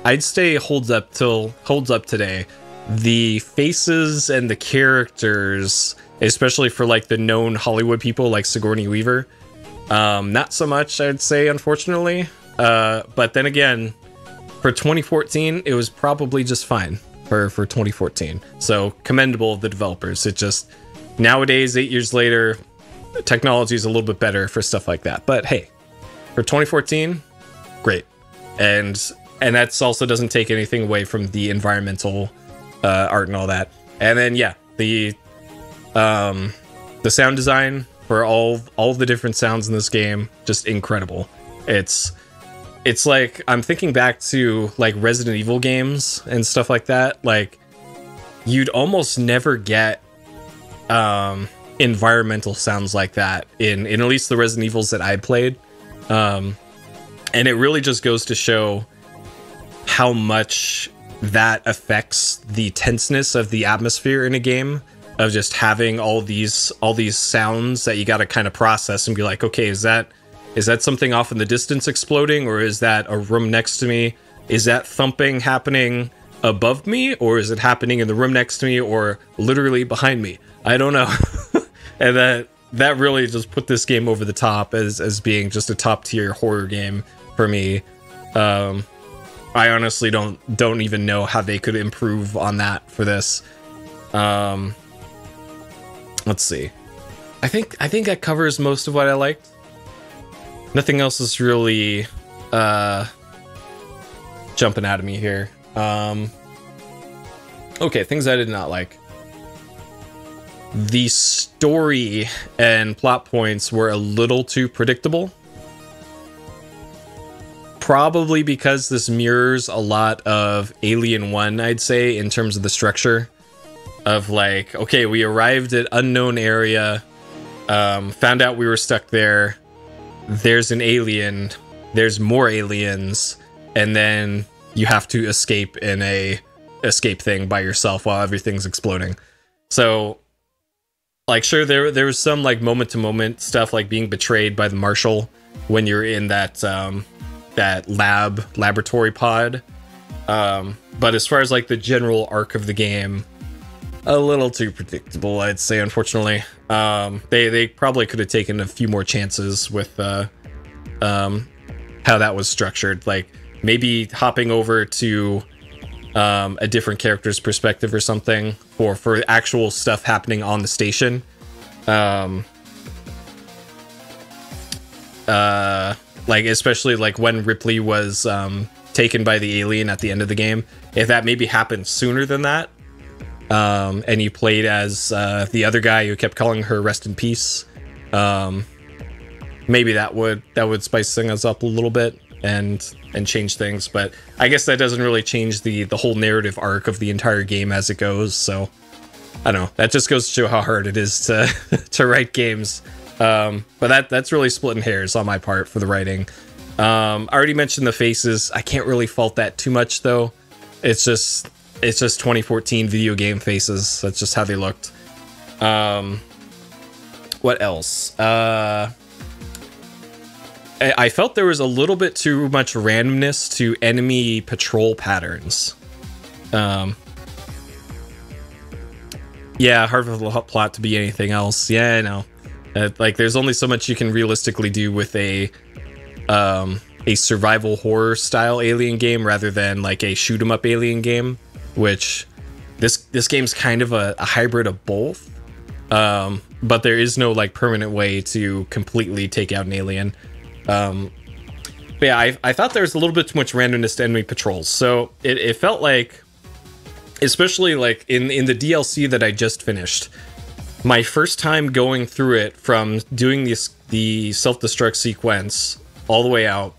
I'd say holds up today. The faces and the characters, especially for like the known Hollywood people like Sigourney Weaver, not so much, I'd say, unfortunately. But then again, for 2014, it was probably just fine for 2014. So commendable of the developers. It just, nowadays, 8 years later, technology is a little bit better for stuff like that. But hey, for 2014, great. And that also doesn't take anything away from the environmental art and all that. And then yeah, the sound design for all the different sounds in this game, just incredible. It's like, I'm thinking back to like Resident Evil games and stuff like that. Like, you'd almost never get environmental sounds like that in at least the Resident Evils that I played. And it really just goes to show how much that affects the tenseness of the atmosphere in a game, of just having all these sounds that you got to kind of process and be like, okay, is that something off in the distance exploding, or is that a room next to me? Is that thumping happening above me, or is it happening in the room next to me, or literally behind me? I don't know. And that really just put this game over the top as being just a top tier horror game for me. I honestly don't even know how they could improve on that for this. Let's see. I think that covers most of what I liked. Nothing else is really jumping out of me here. Okay, things I did not like. The story and plot points were a little too predictable. Probably because this mirrors a lot of Alien 1, I'd say, in terms of the structure. Of like, okay, we arrived at unknown area, found out we were stuck there. There's an alien, there's more aliens, and then you have to escape in a escape thing by yourself while everything's exploding. So, like, sure, there was some like moment-to-moment stuff, like being betrayed by the marshal when you're in that laboratory pod. But as far as like the general arc of the game, a little too predictable, I'd say, unfortunately. They probably could have taken a few more chances with how that was structured. Like, maybe hopping over to a different character's perspective or something for actual stuff happening on the station. Like, especially like when Ripley was taken by the alien at the end of the game. If that maybe happened sooner than that, and you played as the other guy who kept calling her "Rest in Peace," maybe that would spice things up a little bit and change things. But I guess that doesn't really change the whole narrative arc of the entire game as it goes. So I don't know. That just goes to show how hard it is to to write games. But that's really splitting hairs on my part for the writing. I already mentioned the faces. I can't really fault that too much though. It's just 2014 video game faces. That's just how they looked. What else? I felt there was a little bit too much randomness to enemy patrol patterns. Yeah, hard for the plot to be anything else. Yeah, I know. Like, there's only so much you can realistically do with a survival horror style alien game rather than like a shoot 'em up alien game, which this game's kind of a hybrid of both. But there is no like permanent way to completely take out an alien. But yeah, I thought there was a little bit too much randomness to enemy patrols. So it felt like, especially like in the DLC that I just finished, my first time going through it from doing the self-destruct sequence all the way out,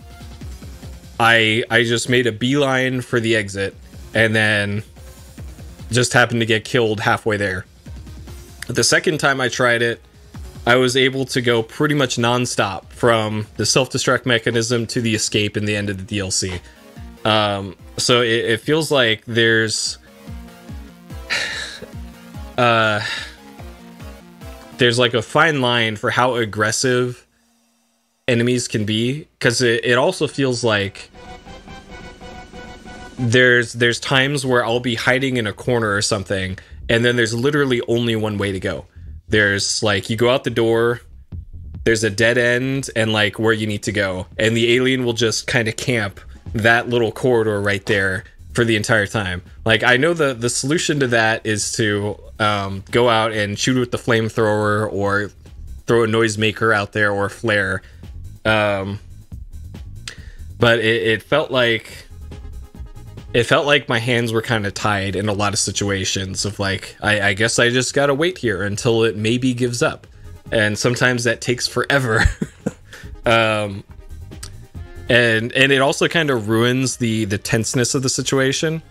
I just made a beeline for the exit and then just happened to get killed halfway there. The second time I tried it, I was able to go pretty much non-stop from the self-destruct mechanism to the escape in the end of the DLC. So it feels like there's like a fine line for how aggressive enemies can be, because it also feels like there's times where I'll be hiding in a corner or something, and then there's literally only one way to go. There's like, you go out the door, there's a dead end, and like where you need to go, and the alien will just kind of camp that little corridor right there for the entire time. Like, I know the solution to that is to go out and shoot with the flamethrower, or throw a noisemaker out there, or flare. But it felt like my hands were kind of tied in a lot of situations of like, I guess I just gotta wait here until it maybe gives up. And sometimes that takes forever. And it also kind of ruins the tenseness of the situation.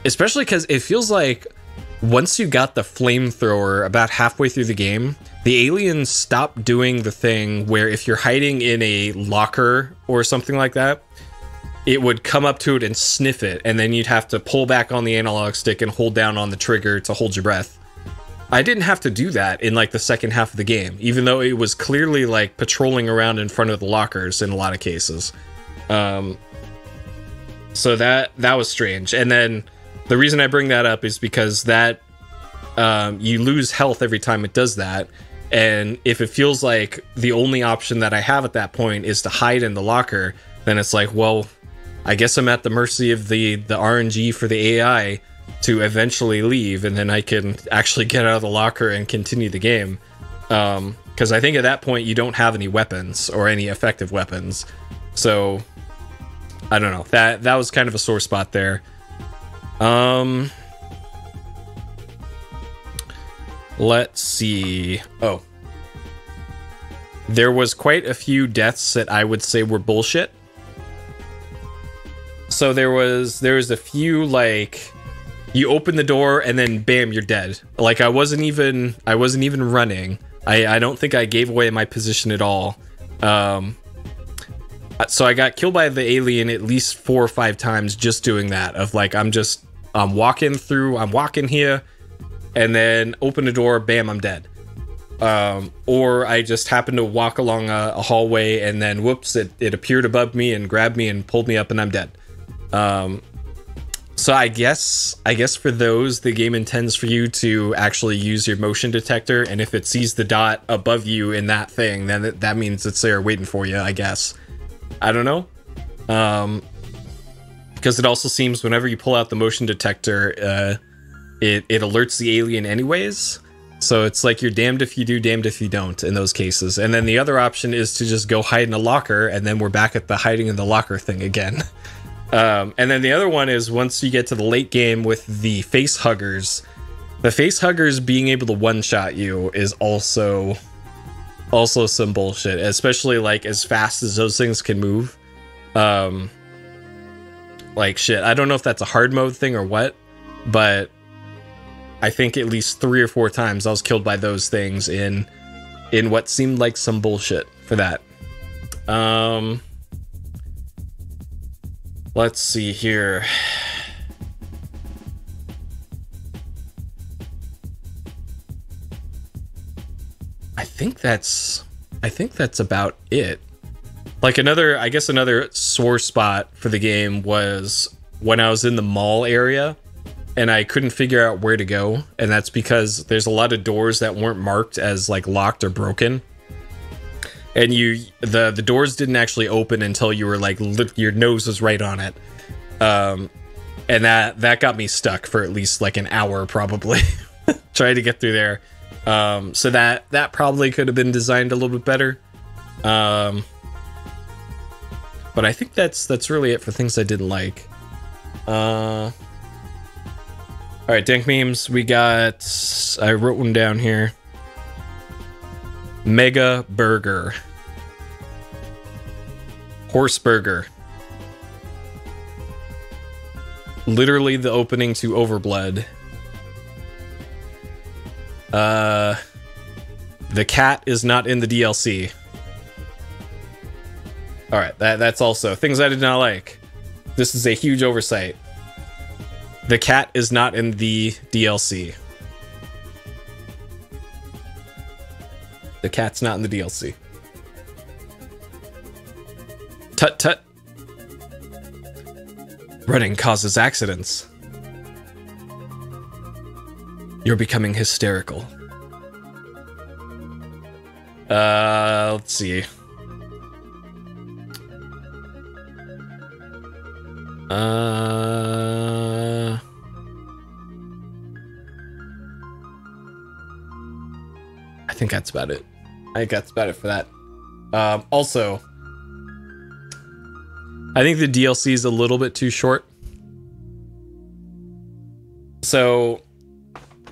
Especially because it feels like once you got the flamethrower about halfway through the game, the aliens stop doing the thing where if you're hiding in a locker or something like that, it would come up to it and sniff it, and then you'd have to pull back on the analog stick and hold down on the trigger to hold your breath. I didn't have to do that in like the second half of the game, even though it was clearly like patrolling around in front of the lockers in a lot of cases. So that was strange. And then the reason I bring that up is because that you lose health every time it does that. And if it feels like the only option that I have at that point is to hide in the locker, then it's like, well, I guess I'm at the mercy of the RNG for the AI to eventually leave, and then I can actually get out of the locker and continue the game. Because I think at that point you don't have any weapons or any effective weapons. So I don't know. That was kind of a sore spot there. Let's see. Oh. There was quite a few deaths that I would say were bullshit. So there was a few, like, you open the door and then bam, you're dead. Like, I wasn't even running. I don't think I gave away my position at all. So I got killed by the alien at least 4 or 5 times just doing that. Of like, I'm walking here, and then open the door, bam, I'm dead. Or I just happened to walk along a hallway, and then whoops, it appeared above me and grabbed me and pulled me up, and I'm dead. So I guess for those, the game intends for you to actually use your motion detector, and if it sees the dot above you in that thing, then that means it's there waiting for you, I guess. I don't know. Because it also seems whenever you pull out the motion detector, it alerts the alien anyways. So it's like you're damned if you do, damned if you don't in those cases. And then the other option is to just go hide in a locker, and then we're back at the hiding in the locker thing again. And then the other one is once you get to the late game with the face huggers. The face huggers being able to one-shot you is also some bullshit, especially like as fast as those things can move. Like shit, I don't know if that's a hard mode thing or what, but I think at least 3 or 4 times I was killed by those things in what seemed like some bullshit for that. Let's see here. I think that's about it. Like another sore spot for the game was when I was in the mall area and I couldn't figure out where to go, and that's because there's a lot of doors that weren't marked as like locked or broken. And the doors didn't actually open until you were like your nose was right on it. And that got me stuck for at least like an hour probably trying to get through there. So that probably could have been designed a little bit better. But I think that's really it for things I didn't like. All right, dank memes. We got, I wrote one down here. Mega Burger. Horse Burger. Literally the opening to Overblood. The cat is not in the DLC. Alright, that's also things I did not like. This is a huge oversight. The cat is not in the DLC. The cat's not in the DLC. Tut tut. Running causes accidents. You're becoming hysterical. Let's see. I think that's about it. I think that's about it for that. Also, I think the DLC is a little bit too short. So,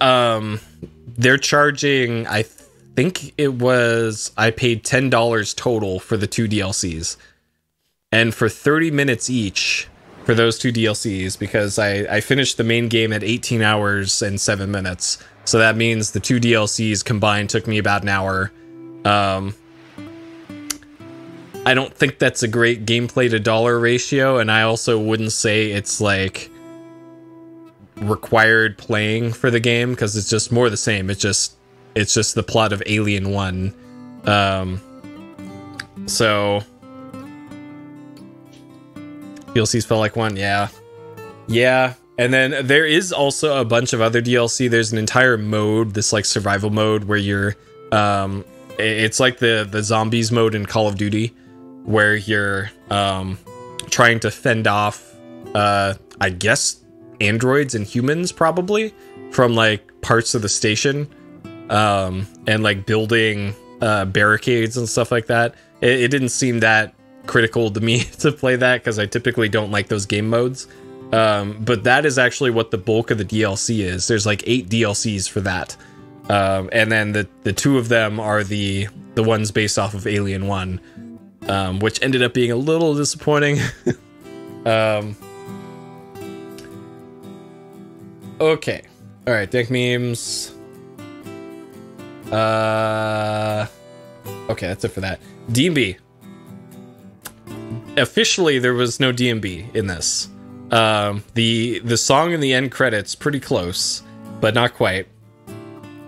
they're charging, I think it was, I paid $10 total for the 2 DLCs. And for 30 minutes each for those 2 DLCs, because I finished the main game at 18 hours and 7 minutes. So that means the 2 DLCs combined took me about an hour. I don't think that's a great gameplay to dollar ratio, and I also wouldn't say it's like required playing for the game, because it's just more the same. It's just the plot of Alien 1. So DLCs felt like one, yeah. And then there is also a bunch of other DLC. There's an entire mode, this like survival mode, where you're it's like the zombies mode in Call of Duty, where you're trying to fend off I guess androids and humans probably from like parts of the station, and like building barricades and stuff like that. It didn't seem that critical to me to play that, because I typically don't like those game modes. But that is actually what the bulk of the DLC is. There's like 8 DLCs for that. And then the 2 of them are the ones based off of Alien 1, which ended up being a little disappointing. Okay. All right, deck memes. Okay, that's it for that. D&B. Officially, there was no D&B in this. The song in the end credits, pretty close, but not quite.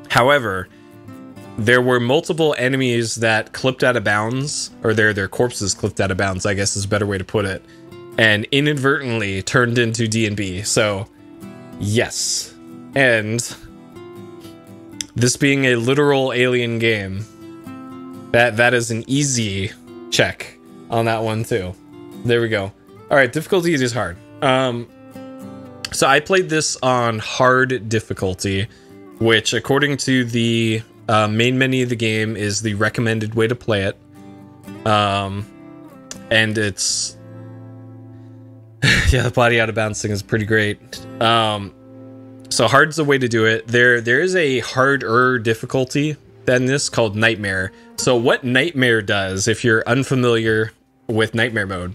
However, there were multiple enemies that clipped out of bounds, or their corpses clipped out of bounds, I guess is a better way to put it, and inadvertently turned into D&B. So, yes. And this being a literal Alien game, that is an easy check on that one too. There we go. All right, difficulty is hard. So I played this on hard difficulty, which according to the main menu of the game is the recommended way to play it. And it's yeah, the body out of bounds thing is pretty great. So hard's the way to do it. There is a harder difficulty than this called Nightmare. So what Nightmare does, if you're unfamiliar with Nightmare mode,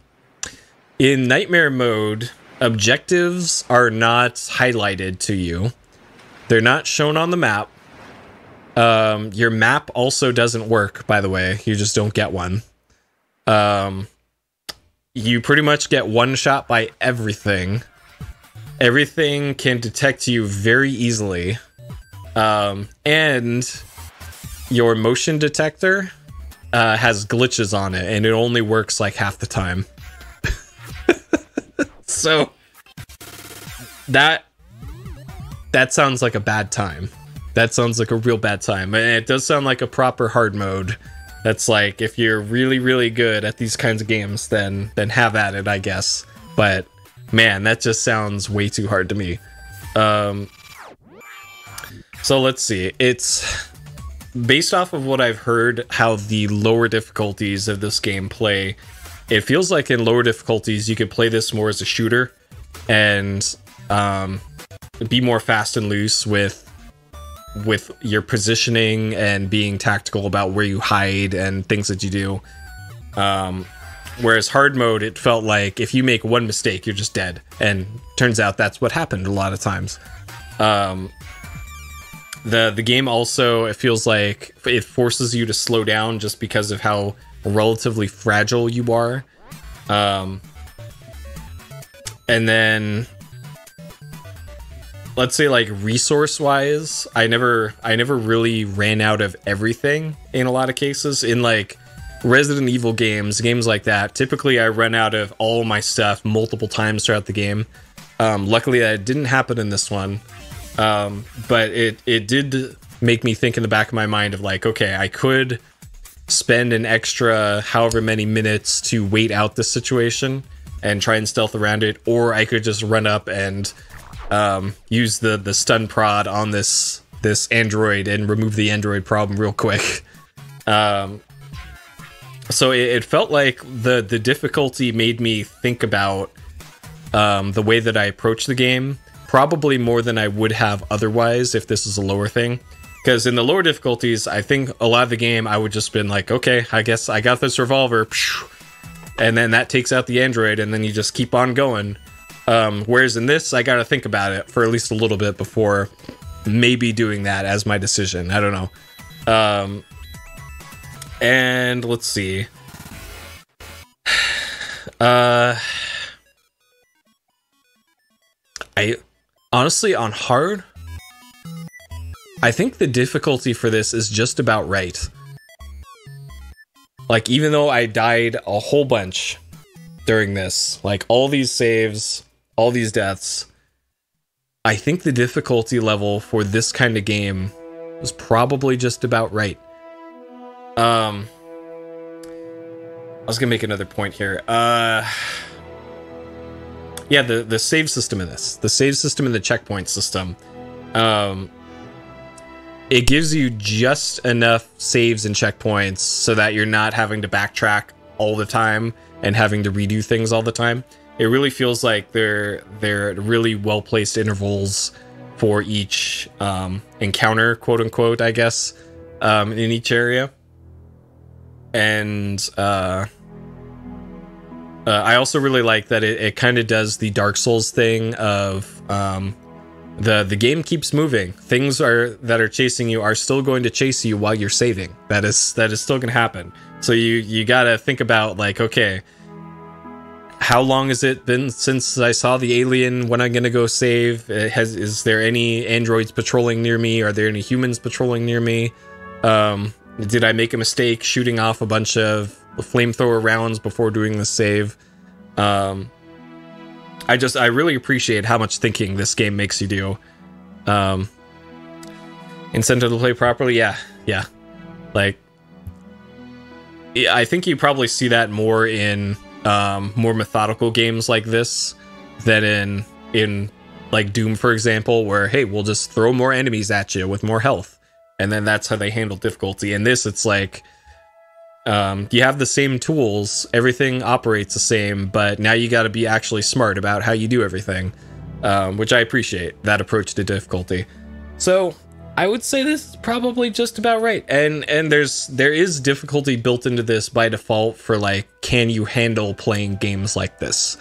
in Nightmare mode, objectives are not highlighted to you. They're not shown on the map. Your map also doesn't work, by the way. You just don't get one. You pretty much get one shot by everything. Everything can detect you very easily. And your motion detector has glitches on it, and it only works like half the time. So that sounds like a bad time. That sounds like a real bad time. And it does sound like a proper hard mode. That's like, if you're really, really good at these kinds of games, then have at it, I guess. But man, that just sounds way too hard to me. So let's see. It's based off of what I've heard, how the lower difficulties of this game play. It feels like in lower difficulties, you could play this more as a shooter and be more fast and loose with your positioning and being tactical about where you hide and things that you do. Whereas hard mode, it felt like if you make one mistake, you're just dead. And turns out that's what happened a lot of times. the game also, it feels like it forces you to slow down just because of how relatively fragile you are. And then let's say like resource wise, I never really ran out of everything in a lot of cases. In like Resident Evil games like that, typically I run out of all my stuff multiple times throughout the game. Luckily that didn't happen in this one. But it did make me think in the back of my mind of like, okay, I could spend an extra however many minutes to wait out this situation and try and stealth around it, or I could just run up and use the stun prod on this android and remove the android problem real quick. So it felt like the difficulty made me think about the way that I approach the game, probably more than I would have otherwise if this is a lower thing. Because in the lower difficulties, I think a lot of the game I would just been like, okay, I guess I got this revolver, and then that takes out the android, and then you just keep on going. Whereas in this, I gotta think about it for at least a little bit before maybe doing that as my decision. I don't know. And let's see. I honestly, on hard, I think the difficulty for this is just about right. Like, even though I died a whole bunch during this, like all these saves, all these deaths, I think the difficulty level for this kind of game was probably just about right. I was gonna make another point here. Yeah, the save system in this, the save system and the checkpoint system, it gives you just enough saves and checkpoints so that you're not having to backtrack all the time and having to redo things all the time. It really feels like they're really well-placed intervals for each encounter, quote unquote, I guess, in each area. And I also really like that it kind of does the Dark Souls thing of the game keeps moving. Things that are chasing you are still going to chase you while you're saving. That is still going to happen. So you got to think about like, okay, how long has it been since I saw the alien? When I'm going to go save? Is there any androids patrolling near me? Are there any humans patrolling near me? Did I make a mistake shooting off a bunch of flamethrower rounds before doing the save? I really appreciate how much thinking this game makes you do. Incentive to play properly, yeah. Like, I think you probably see that more in more methodical games like this than in like Doom, for example, where hey, we'll just throw more enemies at you with more health, and then that's how they handle difficulty. In this, it's like you have the same tools, everything operates the same, but now you got to be actually smart about how you do everything, which I appreciate, that approach to difficulty. So I would say this is probably just about right. And there is difficulty built into this by default for like, can you handle playing games like this?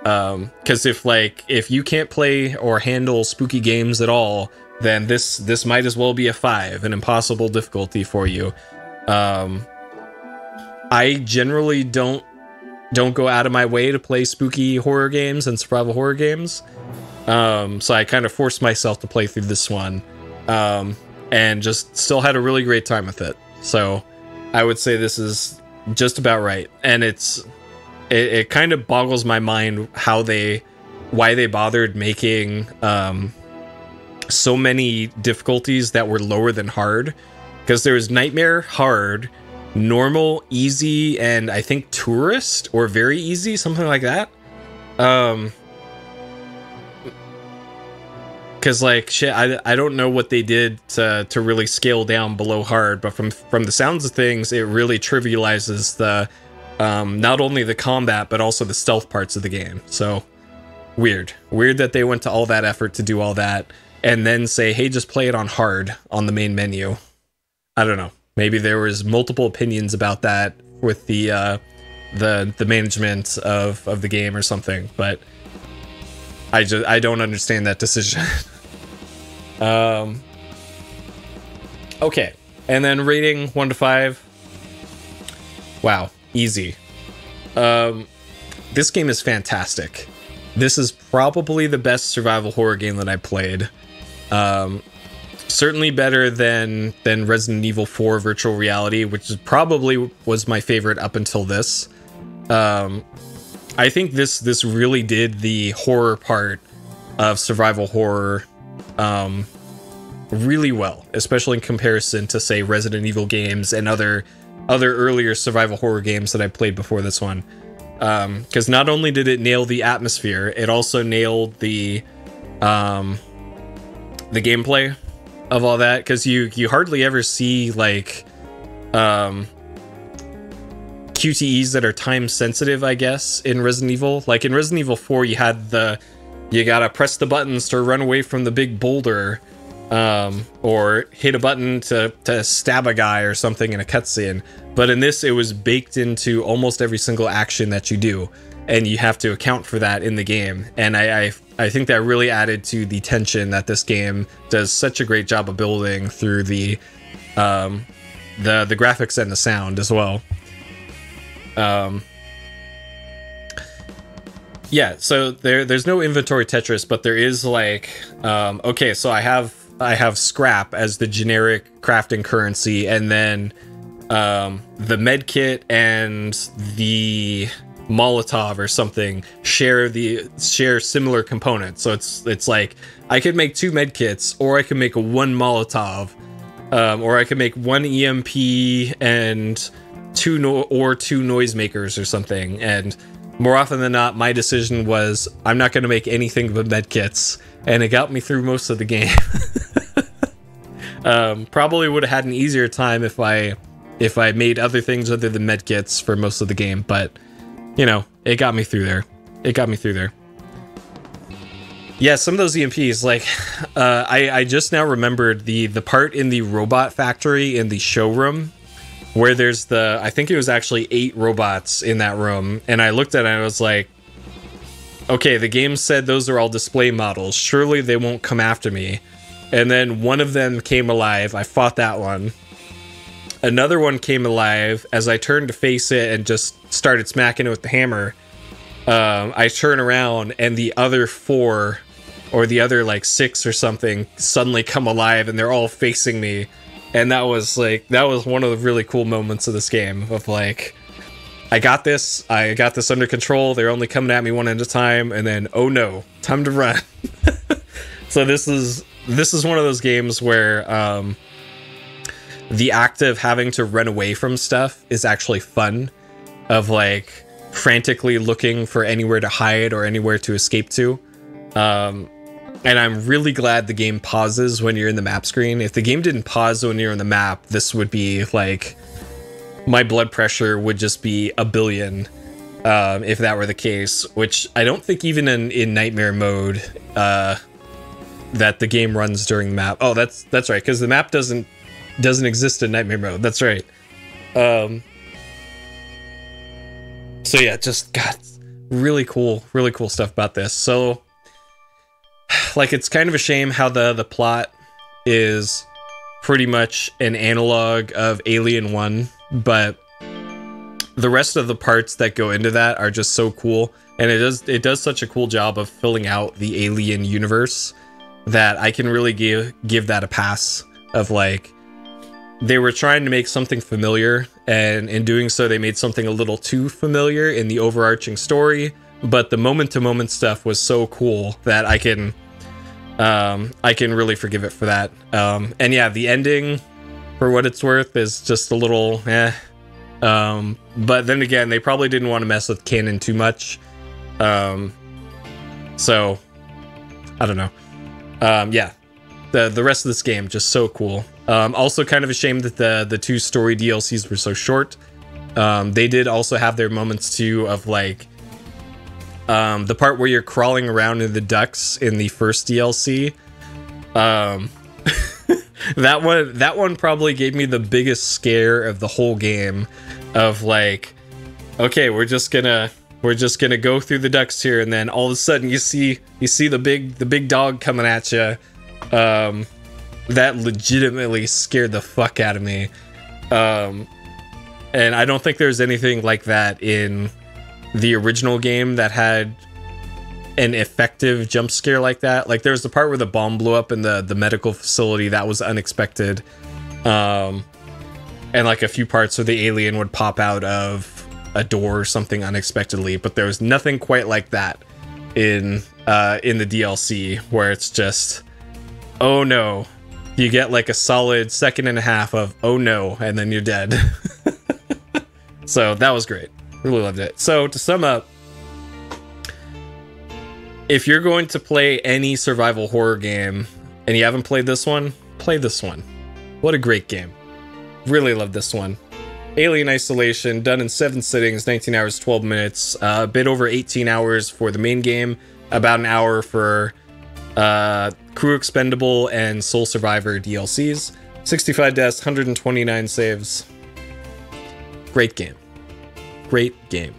Because if you can't play or handle spooky games at all, then this might as well be a 5, an impossible difficulty for you. I generally don't go out of my way to play spooky horror games and survival horror games. So I kind of forced myself to play through this one. And just still had a really great time with it. So I would say this is just about right. And it kind of boggles my mind why they bothered making so many difficulties that were lower than hard. Because there was Nightmare, hard, normal, easy, and I think tourist or very easy, something like that. Because like shit, I don't know what they did to really scale down below hard, but from the sounds of things, it really trivializes the not only the combat but also the stealth parts of the game. So weird that they went to all that effort to do all that and then say, hey, just play it on hard on the main menu. I don't know. Maybe there was multiple opinions about that with the management of the game or something, but I don't understand that decision. Okay, and then rating 1 to 5. Wow, easy. This game is fantastic. This is probably the best survival horror game that I played. Certainly better than Resident Evil 4 Virtual Reality, which is probably was my favorite up until this. I think this really did the horror part of survival horror really well, especially in comparison to, say, Resident Evil games and other earlier survival horror games that I played before this one. Because not only did it nail the atmosphere, it also nailed the gameplay of all that. Because you hardly ever see like QTEs that are time sensitive, I guess, in Resident Evil. Like in Resident Evil 4, you had you gotta press the buttons to run away from the big boulder, or hit a button to stab a guy or something in a cutscene. But in this, it was baked into almost every single action that you do, and you have to account for that in the game. And I think that really added to the tension that this game does such a great job of building through the graphics and the sound as well. Yeah, so there's no inventory Tetris, but there is like, okay, so I have scrap as the generic crafting currency, and then the med kit and the Molotov or something share similar components. So it's like I could make 2 med kits, or I could make 1 Molotov, or I could make 1 EMP and 2 noisemakers or something. And more often than not, my decision was I'm not going to make anything but med kits, and it got me through most of the game. Probably would have had an easier time if I made other things other than med kits for most of the game, but you know, it got me through there. Yeah, some of those EMPs, like, I just now remembered the part in the robot factory in the showroom where there's I think it was actually 8 robots in that room, and I looked at it and I was like, okay, the game said those are all display models. Surely they won't come after me. And then one of them came alive. I fought that one. Another one came alive. As I turned to face it and just started smacking it with the hammer, I turn around and the other 4, or the other like 6 or something, suddenly come alive, and they're all facing me. And that was one of the really cool moments of this game, of like, I got this under control. They're only coming at me one at a time, and then, oh no, time to run. So this is one of those games where the act of having to run away from stuff is actually fun, of like frantically looking for anywhere to hide or anywhere to escape to. And I'm really glad the game pauses when you're in the map screen. If the game didn't pause when you're in the map, this would be like, my blood pressure would just be a billion, if that were the case, which I don't think even in nightmare mode, that the game runs during the map. Oh, that's right, because the map doesn't exist in nightmare mode. That's right. So yeah, just got really cool stuff about this. So like, it's kind of a shame how the plot is pretty much an analog of Alien 1, but the rest of the parts that go into that are just so cool, and it does such a cool job of filling out the Alien universe that I can really give that a pass. Of like, they were trying to make something familiar, and in doing so they made something a little too familiar in the overarching story, but the moment-to-moment stuff was so cool that I can really forgive it for that. And yeah, the ending, for what it's worth, is just a little but then again, they probably didn't want to mess with canon too much. So I don't know. Yeah, the rest of this game just so cool. Also kind of a shame that the 2 story DLCs were so short. They did also have their moments too, of like, the part where you're crawling around in the ducts in the first DLC. That one probably gave me the biggest scare of the whole game, of like, okay, we're just gonna go through the ducts here, and then all of a sudden you see the big dog coming at you, That legitimately scared the fuck out of me. And I don't think there's anything like that in the original game that had an effective jump scare like that. Like, there's the part where the bomb blew up in the medical facility. That was unexpected. And like a few parts where the alien would pop out of a door or something unexpectedly, but there was nothing quite like that in the DLC, where it's just, oh no. You get like a solid second and a half of oh no, and then you're dead. So that was great. Really loved it. So to sum up, if you're going to play any survival horror game and you haven't played this one, play this one. What a great game. Really loved this one. Alien Isolation, done in 7 sittings, 19 hours, 12 minutes, a bit over 18 hours for the main game, about an hour for Crew Expendable and Soul Survivor DLCs, 65 deaths, 129 saves. Great game. Great game.